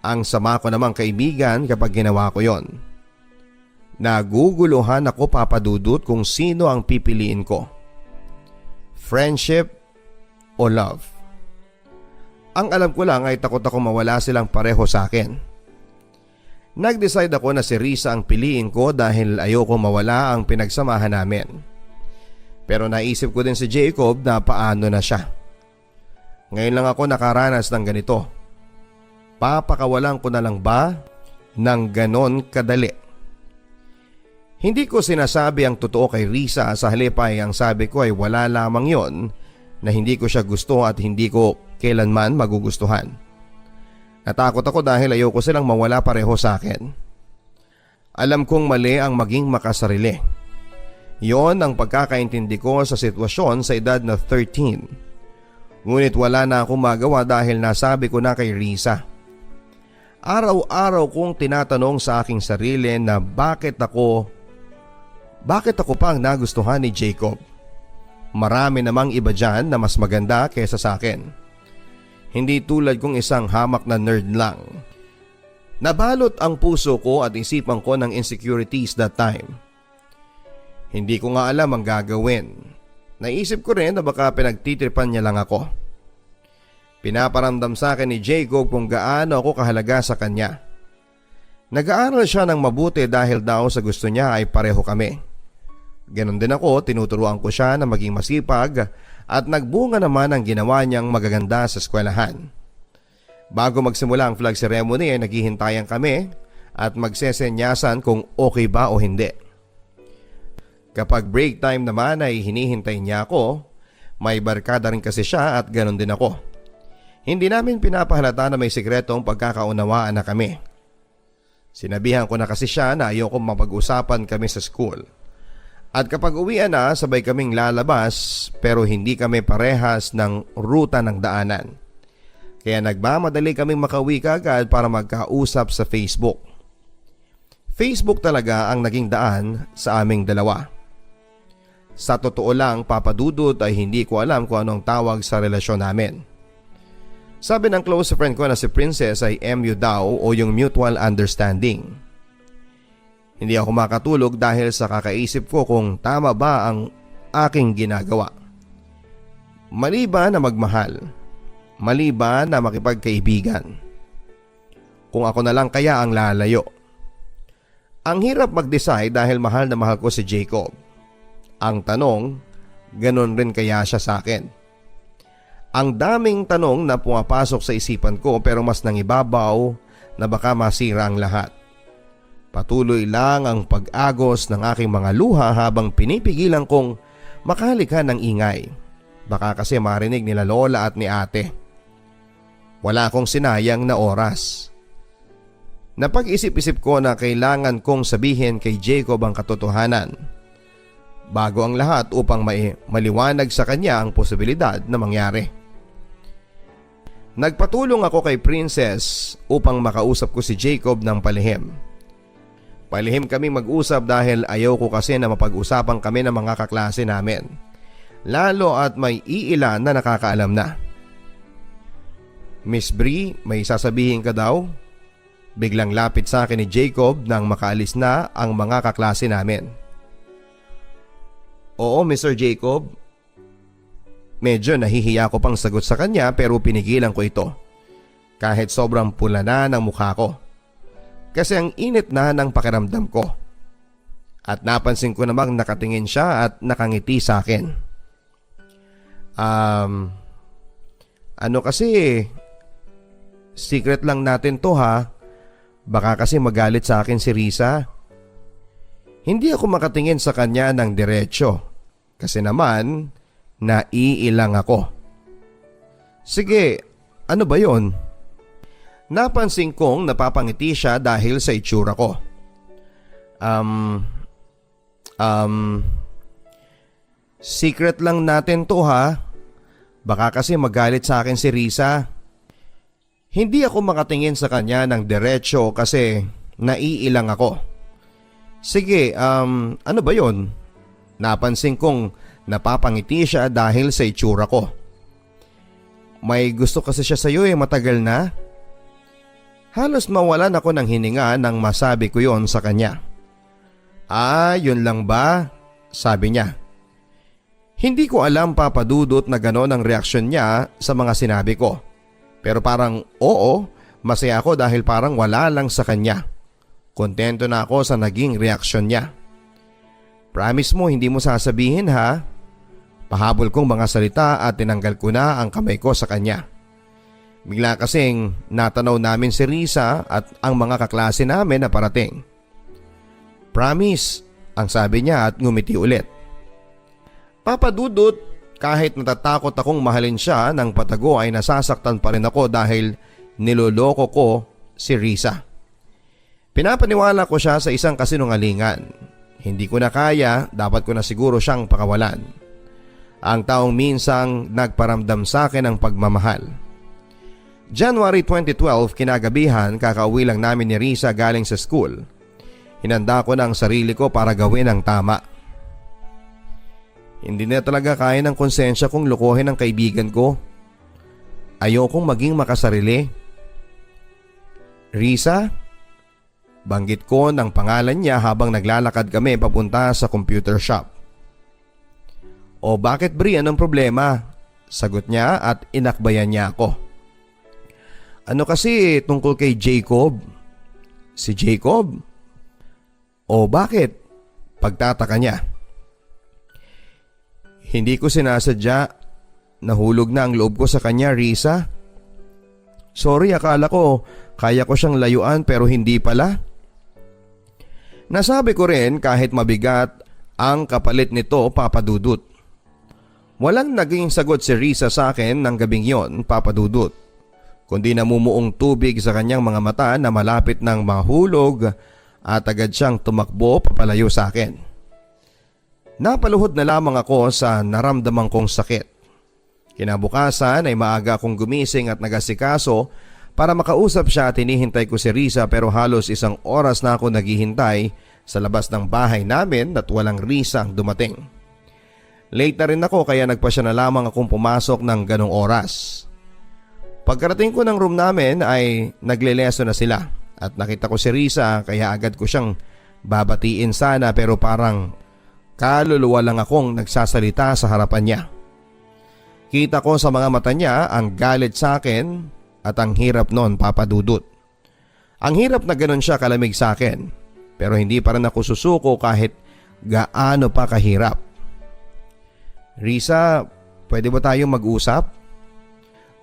Ang sama ko namang kaibigan kapag ginawa ko yon. Naguguluhan ako, Papa Dudut, kung sino ang pipiliin ko. Friendship o love? Ang alam ko lang ay takot ako mawala silang pareho sa akin. Nag-decide ako na si Risa ang piliin ko dahil ayoko mawala ang pinagsamahan namin. Pero naisip ko din si Jacob na paano na siya. Ngayon lang ako nakaranas ng ganito. Papakawalan ko na lang ba ng ganon kadali? Hindi ko sinasabi ang totoo kay Risa, sa halip ay ang sabi ko ay wala lamang yon na hindi ko siya gusto at hindi ko kailanman magugustuhan. Natakot ako dahil ayoko silang mawala pareho sa akin. Alam kong mali ang maging makasarili. Yon ang pagkakaintindi ko sa sitwasyon sa edad na 13. Ngunit wala na akong magawa dahil nasabi ko na kay Risa. Araw-araw kong tinatanong sa aking sarili na bakit ako pa ang nagustuhan ni Jacob. Marami namang iba dyan na mas maganda kaysa sa akin. Hindi tulad kong isang hamak na nerd lang. Nabalot ang puso ko at isipan ko ng insecurities that time. Hindi ko nga alam ang gagawin. Naisip ko rin na baka pinagtitripan niya lang ako. Pinaparamdam sa akin ni Jacob kung gaano ako kahalaga sa kanya. Nag-aaral siya ng mabuti dahil daw sa gusto niya ay pareho kami. Ganon din ako, tinuturuan ko siya na maging masipag at nagbunga naman ang ginawa niyang magaganda sa eskwelahan. Bago magsimula ang flag ceremony ay naghihintayan kami at magsesenyasan kung okay ba o hindi. Kapag break time naman ay hinihintay niya ako, may barkada rin kasi siya at ganon din ako. Hindi namin pinapahalata na may sikretong pagkakaunawaan na kami. Sinabihan ko na kasi siya na ayoko mapag-usapan kami sa school. At kapag uwian na, sabay kaming lalabas pero hindi kami parehas ng ruta ng daanan. Kaya nagmamadali kaming makauwi kaagad para magkausap sa Facebook. Facebook talaga ang naging daan sa aming dalawa. Sa totoo lang, Papa Dudut, ay hindi ko alam kung anong tawag sa relasyon namin. Sabi ng close friend ko na si Princess ay MU daw o yung mutual understanding. Hindi ako makatulog dahil sa kakaisip ko kung tama ba ang aking ginagawa. Mali ba na magmahal? Mali ba na makipagkaibigan? Kung ako na lang kaya ang lalayo? Ang hirap mag-decide dahil mahal na mahal ko si Jacob. Ang tanong, ganon rin kaya siya sa akin? Ang daming tanong na pumapasok sa isipan ko pero mas nangibabaw na baka masira ang lahat. Patuloy lang ang pag-agos ng aking mga luha habang pinipigilan kong makahalika ng ingay. Baka kasi marinig nila lola at ni ate. Wala akong sinayang na oras. Napag-isip-isip ko na kailangan kong sabihin kay Jacob ang katotohanan. Bago ang lahat upang maliwanag sa kanya ang posibilidad na mangyari. Nagpatulong ako kay Princess upang makausap ko si Jacob ng palihim. Palihim kaming mag-usap dahil ayaw ko kasi na mapag-usapan kami ng mga kaklase namin. Lalo at may iilan na nakakaalam na. Miss Bree, may sasabihin ka daw? Biglang lapit sa akin ni Jacob nang makaalis na ang mga kaklase namin. Oo, Mr. Jacob. Medyo nahihiya ko pang sagot sa kanya pero pinigilan ko ito. Kahit sobrang pula na ng mukha ko. Kasi ang init na ng pakiramdam ko. At napansin ko namang nakatingin siya at nakangiti sa akin. Ano kasi, secret lang natin to ha. Baka kasi magalit sa akin si Risa. Hindi ako makatingin sa kanya ng diretsyo. Kasi naman, naiilang ako. Sige, ano ba yon? Napansin kong napapangiti siya dahil sa itsura ko. Secret lang natin to ha. Baka kasi magalit sa akin si Risa. Hindi ako makatingin sa kanya ng diretsyo kasi naiilang ako. Sige, ano ba yon? Napansin kong napapangiti siya dahil sa itsura ko. May gusto kasi siya sa iyo matagal na. Halos mawalan ako ng hininga nang masabi ko yon sa kanya. Yun lang ba? Sabi niya. Hindi ko alam Papa Dudut na gano'n ang reaksyon niya sa mga sinabi ko. Pero parang oo, masaya ako dahil parang wala lang sa kanya. Kontento na ako sa naging reaksyon niya. Promise mo hindi mo sasabihin ha? Pahabol kong mga salita at tinanggal ko na ang kamay ko sa kanya. Bigla kasing natanaw namin si Risa at ang mga kaklase namin na parating. Promise, ang sabi niya at ngumiti ulit. Papa Dudut, kahit natatakot akong mahalin siya ng patago ay nasasaktan pa rin ako dahil niloloko ko si Risa. Pinapaniwala ko siya sa isang kasinungalingan. Hindi ko na kaya, dapat ko na siguro siyang pakawalan. Ang taong minsang nagparamdam sa akin ng pagmamahal. January 2012, kinagabihan, kakauwi lang namin ni Risa galing sa school. Hinanda ko na ang sarili ko para gawin ang tama. Hindi na talaga kaya ng konsensya kong lokohin ang kaibigan ko. Ayokong maging makasarili. Risa? Banggit ko ng pangalan niya habang naglalakad kami papunta sa computer shop. O bakit Bri, anong problema? Sagot niya at inakbayan niya ako. Ano kasi tungkol kay Jacob? Si Jacob? O bakit? Pagtataka niya. Hindi ko sinasadya. Nahulog na ang loob ko sa kanya, Risa. Sorry, akala ko kaya ko siyang layuan pero hindi pala. Nasabi ko rin kahit mabigat ang kapalit nito, Papa Dudut. Walang naging sagot si Risa sa akin ng gabing yon, Papa Dudut, kundi namumuong tubig sa kanyang mga mata na malapit ng mahulog at agad siyang tumakbo papalayo sa akin. Napaluhod na lamang ako sa naramdaman kong sakit. Kinabukasan ay maaga akong gumising at nagasikaso para makausap siya at hinihintay ko si Risa pero halos isang oras na ako naghihintay sa labas ng bahay namin at walang Risa ang dumating. Late na rin ako kaya nagpasya na lamang akong pumasok ng ganong oras. Pagkarating ko ng room namin ay nagleleso na sila at nakita ko si Risa kaya agad ko siyang babatiin sana pero parang kaluluwa lang akong nagsasalita sa harapan niya. Kita ko sa mga mata niya ang galit sa akin at ang hirap noon, Papa Dudut. Ang hirap na ganun siya kalamig sa akin pero hindi pa rin ako susuko kahit gaano pa kahirap. Risa, pwede ba tayong mag-usap?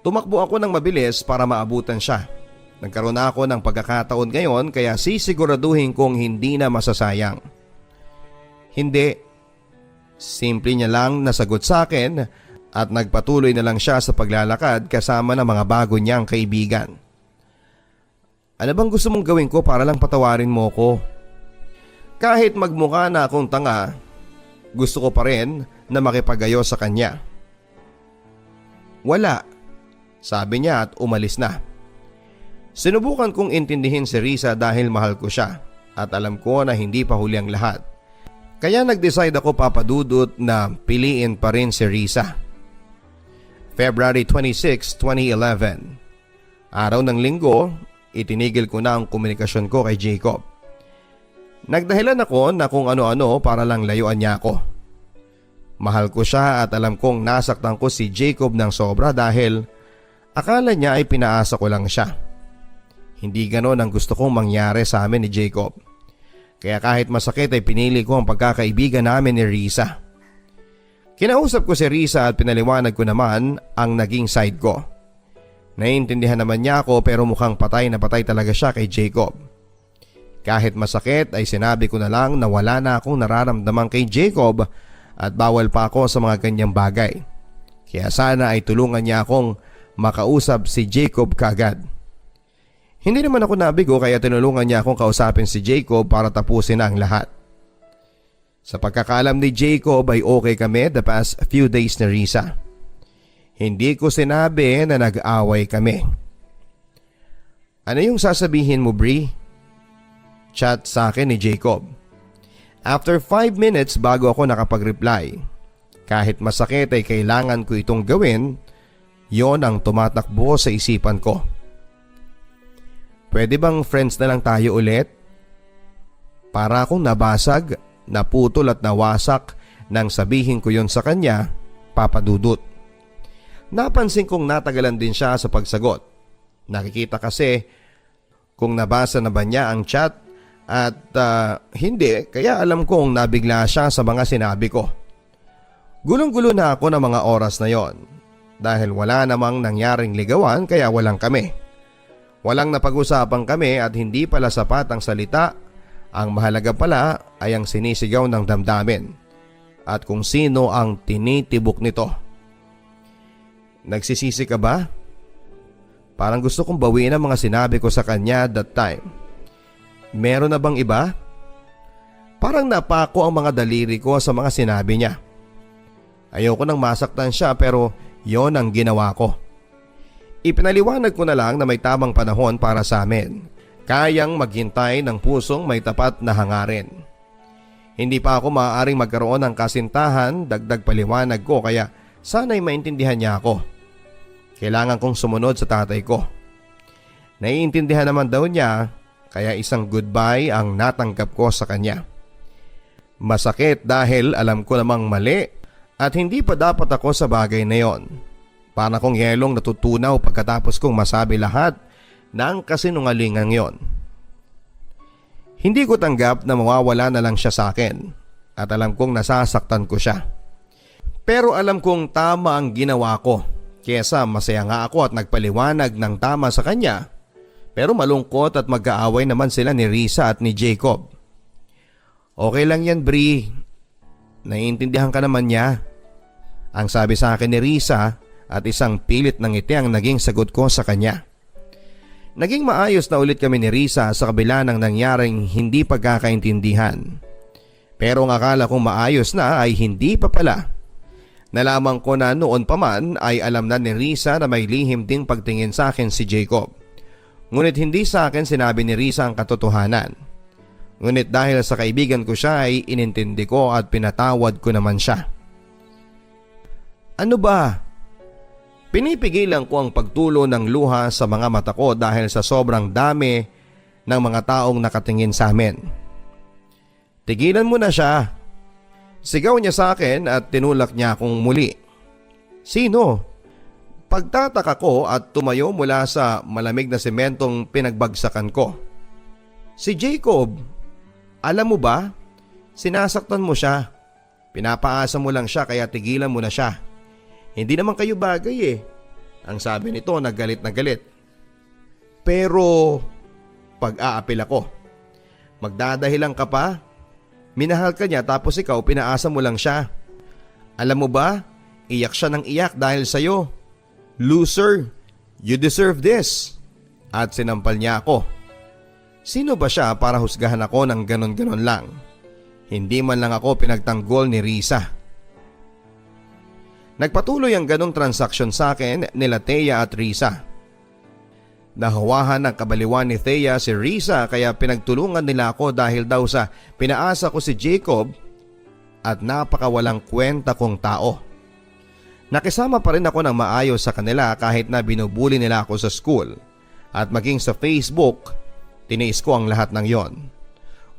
Tumakbo ako ng mabilis para maabutan siya. Nagkaroon na ako ng pagkakataon ngayon kaya sisiguraduhin kong hindi na masasayang. Hindi. Simple niya lang nasagot sa akin at nagpatuloy na lang siya sa paglalakad kasama ng mga bago niyang kaibigan. Ano bang gusto mong gawin ko para lang patawarin mo ko? Kahit magmukha na akong tanga, gusto ko pa rin na makipagayo sa kanya. Wala, sabi niya at umalis na. Sinubukan kong intindihin si Risa dahil mahal ko siya at alam ko na hindi pa huli ang lahat. Kaya nag-decide ako, Papa Dudut, na piliin pa rin si Risa. February 26, 2011. Araw ng linggo, itinigil ko na ang komunikasyon ko kay Jacob. Nagdahilan ako na kung ano-ano para lang layuan niya ako. Mahal ko siya at alam kong nasaktan ko si Jacob ng sobra dahil akala niya ay pinaasa ko lang siya. Hindi ganon ang gusto kong mangyari sa amin ni Jacob. Kaya kahit masakit ay pinili ko ang pagkakaibigan namin ni Risa. Kinausap ko si Risa at pinaliwanag ko naman ang naging side ko. Naiintindihan naman niya ako pero mukhang patay na patay talaga siya kay Jacob. Kahit masakit ay sinabi ko na lang na wala na akong nararamdaman kay Jacob at bawal pa ako sa mga ganyang bagay. Kaya sana ay tulungan niya akong makausap si Jacob kaagad. Hindi naman ako nabigo kaya tinulungan niya akong kausapin si Jacob para tapusin na ang lahat. Sa pagkakalam ni Jacob ay okay kami the past few days ni Risa. Hindi ko sinabi na nag-away kami. Ano yung sasabihin mo, Bri? Chat sa akin ni Jacob. After 5 minutes bago ako nakapag-reply. Kahit masakit ay kailangan ko itong gawin, yon ang tumatakbo sa isipan ko. Pwede bang friends na lang tayo ulit? Para akong nabasag, naputol at nawasak nang sabihin ko yon sa kanya, Papa Dudut. Napansin kong natagalan din siya sa pagsagot. Nakikita kasi kung nabasa na ba niya ang chat at hindi, kaya alam kong nabigla siya sa mga sinabi ko. Gulong-gulo na ako ng mga oras na yon dahil wala namang nangyaring ligawan kaya walang kami. Walang napag-usapan kami at hindi pala sapat ang salita. Ang mahalaga pala ay ang sinisigaw ng damdamin at kung sino ang tinitibok nito. Nagsisisi ka ba? Parang gusto kong bawiin ang mga sinabi ko sa kanya that time. Meron na bang iba? Parang napako ang mga daliri ko sa mga sinabi niya. Ayoko nang masaktan siya pero yon ang ginawa ko. Ipinaliwanag ko na lang na may tamang panahon para sa amin. Kayang maghintay ng pusong may tapat na hangarin. Hindi pa ako maaaring magkaroon ng kasintahan, dagdag paliwanag ko, kaya sana'y maintindihan niya ako. Kailangan kong sumunod sa tatay ko. Naiintindihan naman daw niya, kaya isang goodbye ang natanggap ko sa kanya. Masakit dahil alam ko namang mali at hindi pa dapat ako sa bagay na yon. Para kong yelong natutunaw pagkatapos kong masabi lahat ng kasinungalingang yon. Hindi ko tanggap na mawawala na lang siya sa akin at alam kong nasasaktan ko siya. Pero alam kong tama ang ginawa ko kesa masaya nga ako at nagpaliwanag ng tama sa kanya. Pero malungkot at mag-aaway naman sila ni Risa at ni Jacob. Okay lang yan, Bri. Naiintindihan ka naman niya. Ang sabi sa akin ni Risa at isang pilit ng ngiti ang naging sagot ko sa kanya. Naging maayos na ulit kami ni Risa sa kabila ng nangyaring hindi pagkakaintindihan. Pero ang akala kong maayos na ay hindi pa pala. Nalaman ko na noon pa man ay alam na ni Risa na may lihim ding pagtingin sa akin si Jacob. Ngunit hindi sa akin sinabi ni Risa ang katotohanan. Ngunit dahil sa kaibigan ko siya ay inintindi ko at pinatawad ko naman siya. Ano ba? Pinipigilan ko ang pagtulo ng luha sa mga mata ko dahil sa sobrang dami ng mga taong nakatingin sa amin. Tigilan mo na siya. Sigaw niya sa akin at tinulak niya akong muli. Sino? Pagtataka ko at tumayo mula sa malamig na sementong pinagbagsakan ko. Si Jacob. Alam mo ba? Sinasaktan mo siya. Pinapaasa mo lang siya kaya tigilan mo na siya. Hindi naman kayo bagay eh. Ang sabi nito na galit na galit. Pero pag-aapil ako. Magdadahilan ka pa? Minahal ka niya tapos ikaw pinaasa mo lang siya. Alam mo ba? Iyak siya ng iyak dahil sa'yo. Loser, you deserve this. At sinampal niya ako. Sino ba siya para husgahan ako ng ganon-ganon lang? Hindi man lang ako pinagtanggol ni Risa. Nagpatuloy ang ganong transaksyon sa akin nila Thea at Risa. Nahawahan ng kabaliwan ni Thea si Risa kaya pinagtulungan nila ako dahil daw sa pinaasa ko si Jacob at napakawalang kwenta kong tao. Nakisama pa rin ako ng maayos sa kanila kahit na binubuli nila ako sa school at maging sa Facebook, tiniis ko ang lahat ng yon.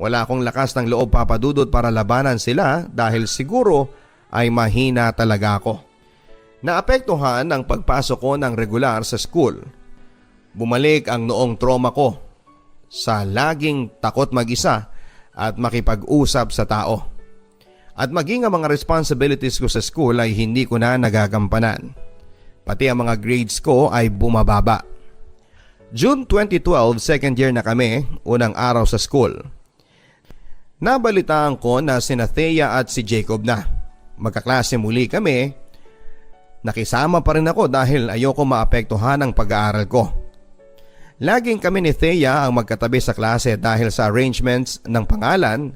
Wala akong lakas ng loob, Papa Dudut, para labanan sila dahil siguro ay mahina talaga ako. Naapektuhan ang pagpasok ko ng regular sa school. Bumalik ang noong trauma ko sa laging takot mag-isa at makipag-usap sa tao. At maging ang mga responsibilities ko sa school ay hindi ko na nagagampanan. Pati ang mga grades ko ay bumababa. June 2012, second year na kami, unang araw sa school. Nabalitaan ko na sina Thea at si Jacob na. Magkaklase muli kami. Nakisama pa rin ako dahil ayoko maapektuhan ang pag-aaral ko. Laging kami ni Thea ang magkatabi sa klase dahil sa arrangements ng pangalan.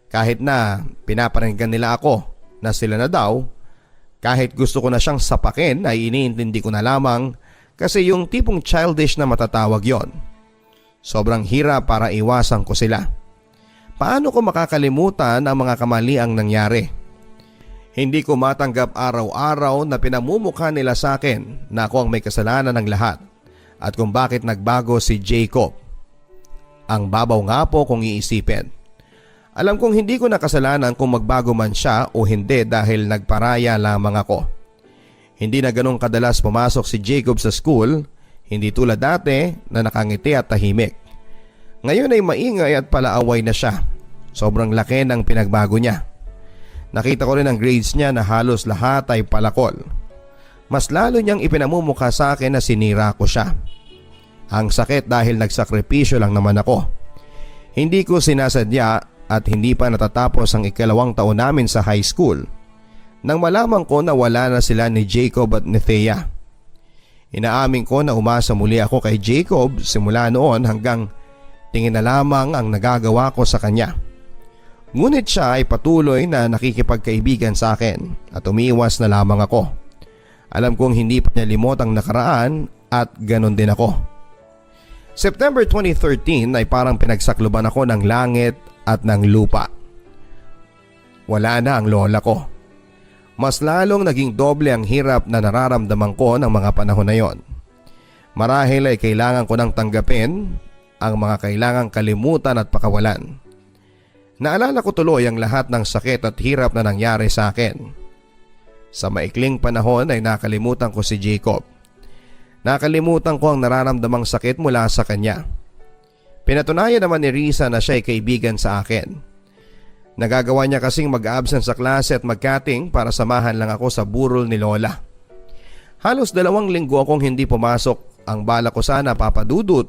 Kahit na pinaparinggan nila ako na sila na daw, kahit gusto ko na siyang sapakin ay iniintindi ko na lamang kasi yung tipong childish na matatawag yon. Sobrang hirap para iwasan ko sila. Paano ko makakalimutan ang mga kamaliang nangyari? Hindi ko matanggap araw-araw na pinamumukha nila sa akin na ako ang may kasalanan ng lahat at kung bakit nagbago si Jacob. Ang babaw nga po kung iisipin. Alam kong hindi ko nakasalanan kung magbago man siya o hindi dahil nagparaya lamang ako. Hindi na ganong kadalas pumasok si Jacob sa school, hindi tulad dati na nakangiti at tahimik. Ngayon ay maingay at palaaway na siya. Sobrang laki ng pinagbago niya. Nakita ko rin ang grades niya na halos lahat ay palakol. Mas lalo niyang ipinamumukha sa akin na sinira ko siya. Ang sakit dahil nagsakripisyo lang naman ako. Hindi ko sinasadya at hindi pa natatapos ang ikalawang taon namin sa high school nang malaman ko na wala na sila ni Jacob at ni Thea. Inaamin ko na umasa muli ako kay Jacob simula noon hanggang tingin na lamang ang nagagawa ko sa kanya. Ngunit siya ay patuloy na nakikipagkaibigan sa akin at umiiwas na lamang ako. Alam kong hindi pa niya limot ang nakaraan at ganon din ako. September 2013 ay parang pinagsakluban ako ng langit at ng lupa. Wala na ang lola ko. Mas lalong naging doble ang hirap na nararamdaman ko ng mga panahon na yon. Marahil ay kailangan ko nang tanggapin ang mga kailangang kalimutan at pakawalan. Naalala ko tuloy ang lahat ng sakit at hirap na nangyari sa akin. Sa maikling panahon ay nakalimutan ko si Jacob. Nakalimutan ko ang nararamdamang sakit mula sa kanya. Pinatunayan naman ni Risa na siya ay kaibigan sa akin. Nagagawa niya kasing mag-absent sa klase at mag-cutting para samahan lang ako sa burol ni Lola. Halos 2 linggo akong hindi pumasok. Ang bala ko sana, Papa Dudut,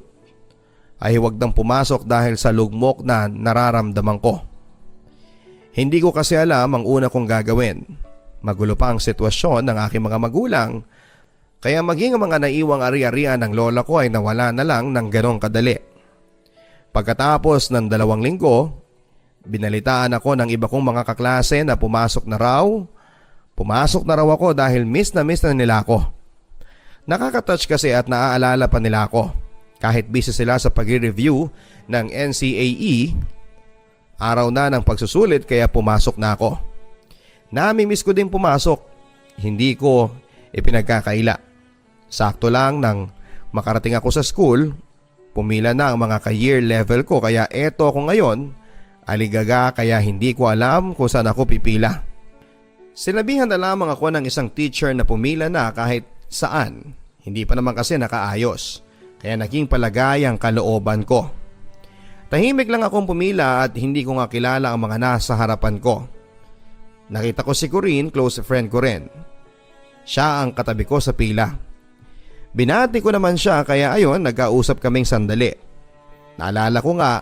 ay huwag nang pumasok dahil sa lugmok na nararamdaman ko. Hindi ko kasi alam ang una kong gagawin. Magulo pa ang sitwasyon ng aking mga magulang, kaya maging ang mga naiwang ari-arian ng lola ko ay nawala na lang ng ganong kadali. Pagkatapos ng 2 linggo, binalitaan ako ng iba kong mga kaklase na pumasok na raw. Pumasok na raw ako dahil miss na nila ako. Nakakatouch kasi at naaalala pa nila ako. Kahit busy sila sa pag-review ng NCAE, araw na ng pagsusulit kaya pumasok na ako. Namimiss ko din pumasok. Hindi ko ipinagkakaila. Sakto lang nang makarating ako sa school, pumila na ang mga ka-year level ko kaya eto ako ngayon, aligaga kaya hindi ko alam kung saan ako pipila. Sinabihan na lamang ako ng isang teacher na pumila na kahit saan. Hindi pa naman kasi nakaayos. Kaya naging palagay ang kalooban ko. Tahimik lang akong pumila at hindi ko nga kilala ang mga nasa harapan ko. Nakita ko si Corinne, close friend ko rin. Siya ang katabi ko sa pila. Binati ko naman siya kaya ayon nagkausap kaming sandali. Naalala ko nga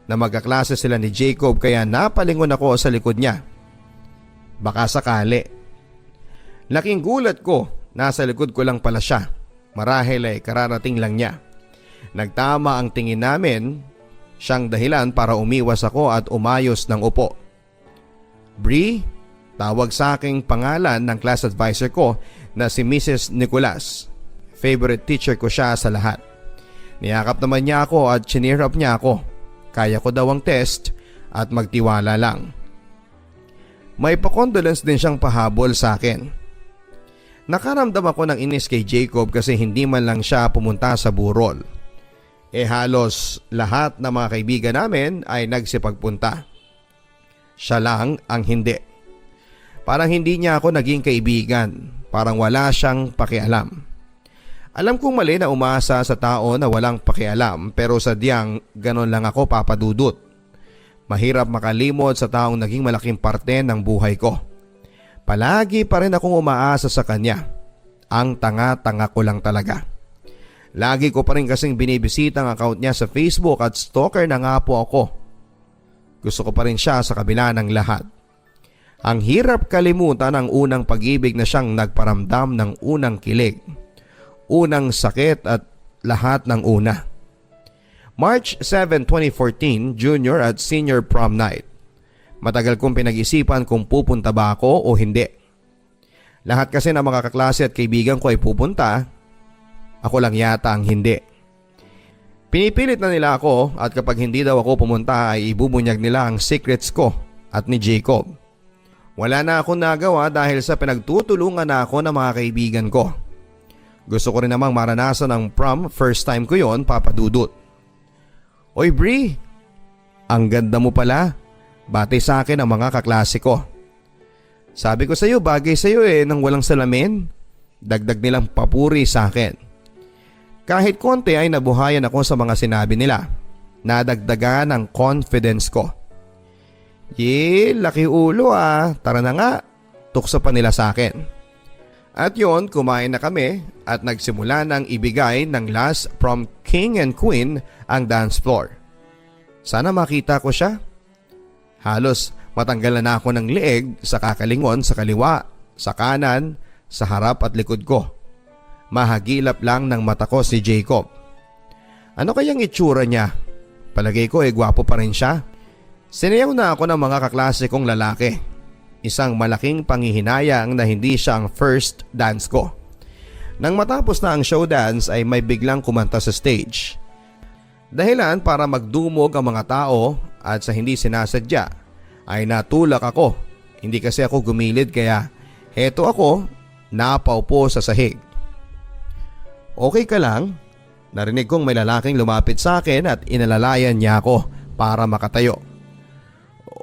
na magkaklase sila ni Jacob kaya napalingon ako sa likod niya. Baka sakali. Laking gulat ko, nasa likod ko lang pala siya. Marahil ay kararating lang niya. Nagtama ang tingin namin, siyang dahilan para umiwas ako at umayos ng upo. Bree, tawag sa aking pangalan ng class advisor ko na si Mrs. Nicolas. Favorite teacher ko siya sa lahat. Niyakap naman niya ako at cheer up niya ako. Kaya ko daw ang test at magtiwala lang. May pa-condolence din siyang pahabol sa akin. Nakaramdam ako ng inis kay Jacob kasi hindi man lang siya pumunta sa burol. Halos lahat ng mga kaibigan namin ay nagsipagpunta. Siya lang ang hindi. Parang hindi niya ako naging kaibigan. Parang wala siyang pakialam. Alam kong mali na umasa sa tao na walang pakialam pero sadyang ganon lang ako, Papa Dudut. Mahirap makalimot sa taong naging malaking parte ng buhay ko. Palagi pa rin akong umaasa sa kanya. Ang tanga-tanga ko lang talaga. Lagi ko pa rin kasing binibisita ang account niya sa Facebook at stalker na nga po ako. Gusto ko pa rin siya sa kabila ng lahat. Ang hirap kalimutan ang unang pag-ibig na siyang nagparamdam ng unang kilig, unang sakit at lahat ng una. March 7, 2014, junior at senior prom night. Matagal kong pinag-isipan kung pupunta ba ako o hindi. Lahat kasi ng mga kaklase at kaibigan ko ay pupunta. Ako lang yata ang hindi. Pinipilit na nila ako at kapag hindi daw ako pumunta ay ibubunyag nila ang secrets ko at ni Jacob. Wala na akong nagawa dahil sa pinagtutulungan na ako ng mga kaibigan ko. Gusto ko rin namang maranasan ang prom, first time ko yon, Papa Dudut. Oy Bree, ang ganda mo pala. Bati sa akin ang mga kaklase ko. Sabi ko sa iyo, bagay sa iyo nang walang salamin. Dagdag nilang papuri sa akin. Kahit konti ay nabuhayan ako sa mga sinabi nila. Nadagdagan ang confidence ko. Laki ulo tara na nga, tukso pa nila sa akin. At yon, kumain na kami at nagsimula ng ibigay ng last from King and Queen ang dance floor. Sana makita ko siya. Halos matanggalan na ako ng leeg sa kakalingon sa kaliwa, sa kanan, sa harap at likod ko. Mahagilap lang ng mata ko si Jacob. Ano kayang itsura niya? Palagay ko gwapo pa rin siya. Sinayaw na ako ng mga kaklase kong lalaki. Isang malaking panghihinayang na hindi siya ang first dance ko. Nang matapos na ang show dance ay may biglang kumanta sa stage. Dahilan para magdumog ang mga tao at sa hindi sinasadya ay natulak ako. Hindi kasi ako gumilid kaya heto ako napaupo sa sahig. Okay ka lang? Narinig kong may lalaking lumapit sa akin at inalalayan niya ako para makatayo.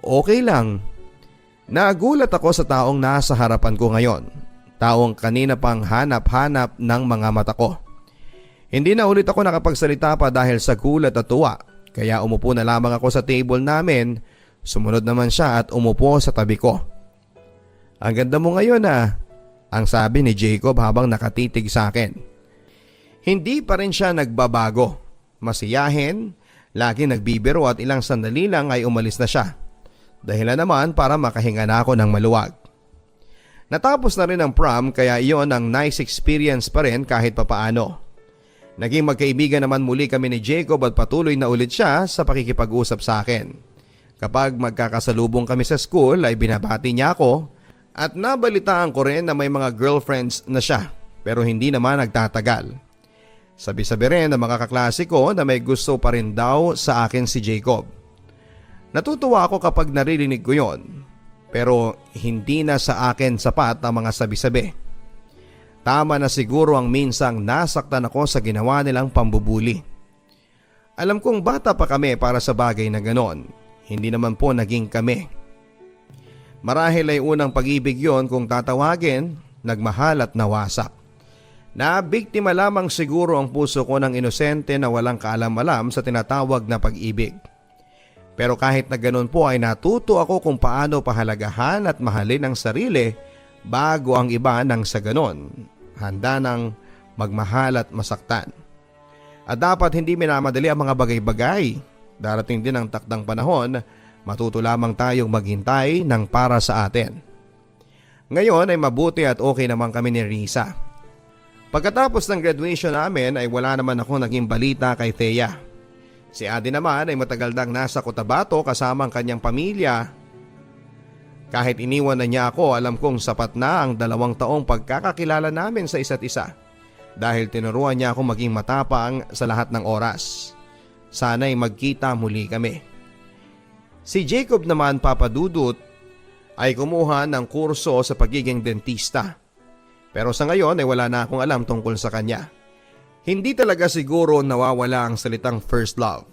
Okay lang. Nagulat ako sa taong nasa harapan ko ngayon. Taong kanina pang hanap-hanap ng mga mata ko. Hindi na ulit ako nakapagsalita pa dahil sa gulat at tuwa. Kaya umupo na lamang ako sa table namin. Sumunod naman siya at umupo sa tabi ko. Ang ganda mo ngayon ang sabi ni Jacob habang nakatitig sa akin. Hindi pa rin siya nagbabago. Masiyahin, lagi nagbibiro at ilang sandali lang ay umalis na siya. Dahilan naman para makahinga na ako ng maluwag. Natapos na rin ang prom kaya iyon ang nice experience pa rin kahit papaano. Naging magkaibigan naman muli kami ni Jacob at patuloy na ulit siya sa pakikipag-usap sa akin. Kapag magkakasalubong kami sa school ay binabati niya ako at nabalitaan ko rin na may mga girlfriends na siya pero hindi naman nagtatagal. Sabi-sabi rin ng mga kaklase ko na may gusto pa rin daw sa akin si Jacob. Natutuwa ako kapag naririnig ko yon, pero hindi na sa akin sapat ang mga sabi-sabi. Tama na siguro ang minsang nasaktan ako sa ginawa nilang pambubuli. Alam kong bata pa kami para sa bagay na ganon, hindi naman po naging kami. Marahil ay unang pag-ibig yon kung tatawagin, nagmahal at nawasak. Nabiktima lamang siguro ang puso ko ng inosente na walang kaalam-alam sa tinatawag na pag-ibig. Pero kahit na ganun po ay natuto ako kung paano pahalagahan at mahalin ang sarili bago ang iba nang sa ganun. Handa ng magmahal at masaktan. At dapat hindi minamadali ang mga bagay-bagay. Darating din ang takdang panahon, matuto lamang tayong maghintay ng para sa atin. Ngayon ay mabuti at okay naman kami ni Risa. Pagkatapos ng graduation namin ay wala naman ako naging balita kay Thea. Si Adi naman ay matagal nang nasa Cotabato kasama ang kanyang pamilya. Kahit iniwan na niya ako, alam kong sapat na ang 2 taong pagkakakilala namin sa isa't isa. Dahil tinuruan niya ako maging matapang sa lahat ng oras. Sana'y magkita muli kami. Si Jacob naman, Papa Dudut, ay kumuha ng kurso sa pagiging dentista. Pero sa ngayon ay wala na akong alam tungkol sa kanya. Hindi talaga siguro nawawala ang salitang first love.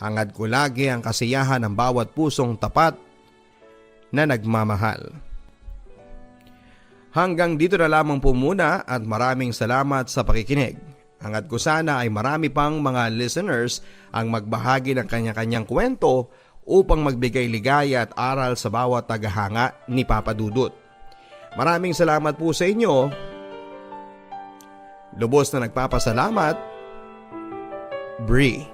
Hangad ko lagi ang kasiyahan ng bawat pusong tapat na nagmamahal. Hanggang dito na lamang po muna at maraming salamat sa pakikinig. Hangad ko sana ay marami pang mga listeners ang magbahagi ng kanya-kanyang kwento upang magbigay ligaya at aral sa bawat tagahanga ni Papa Dudut. Maraming salamat po sa inyo. Lubos na nagpapasalamat, Bree.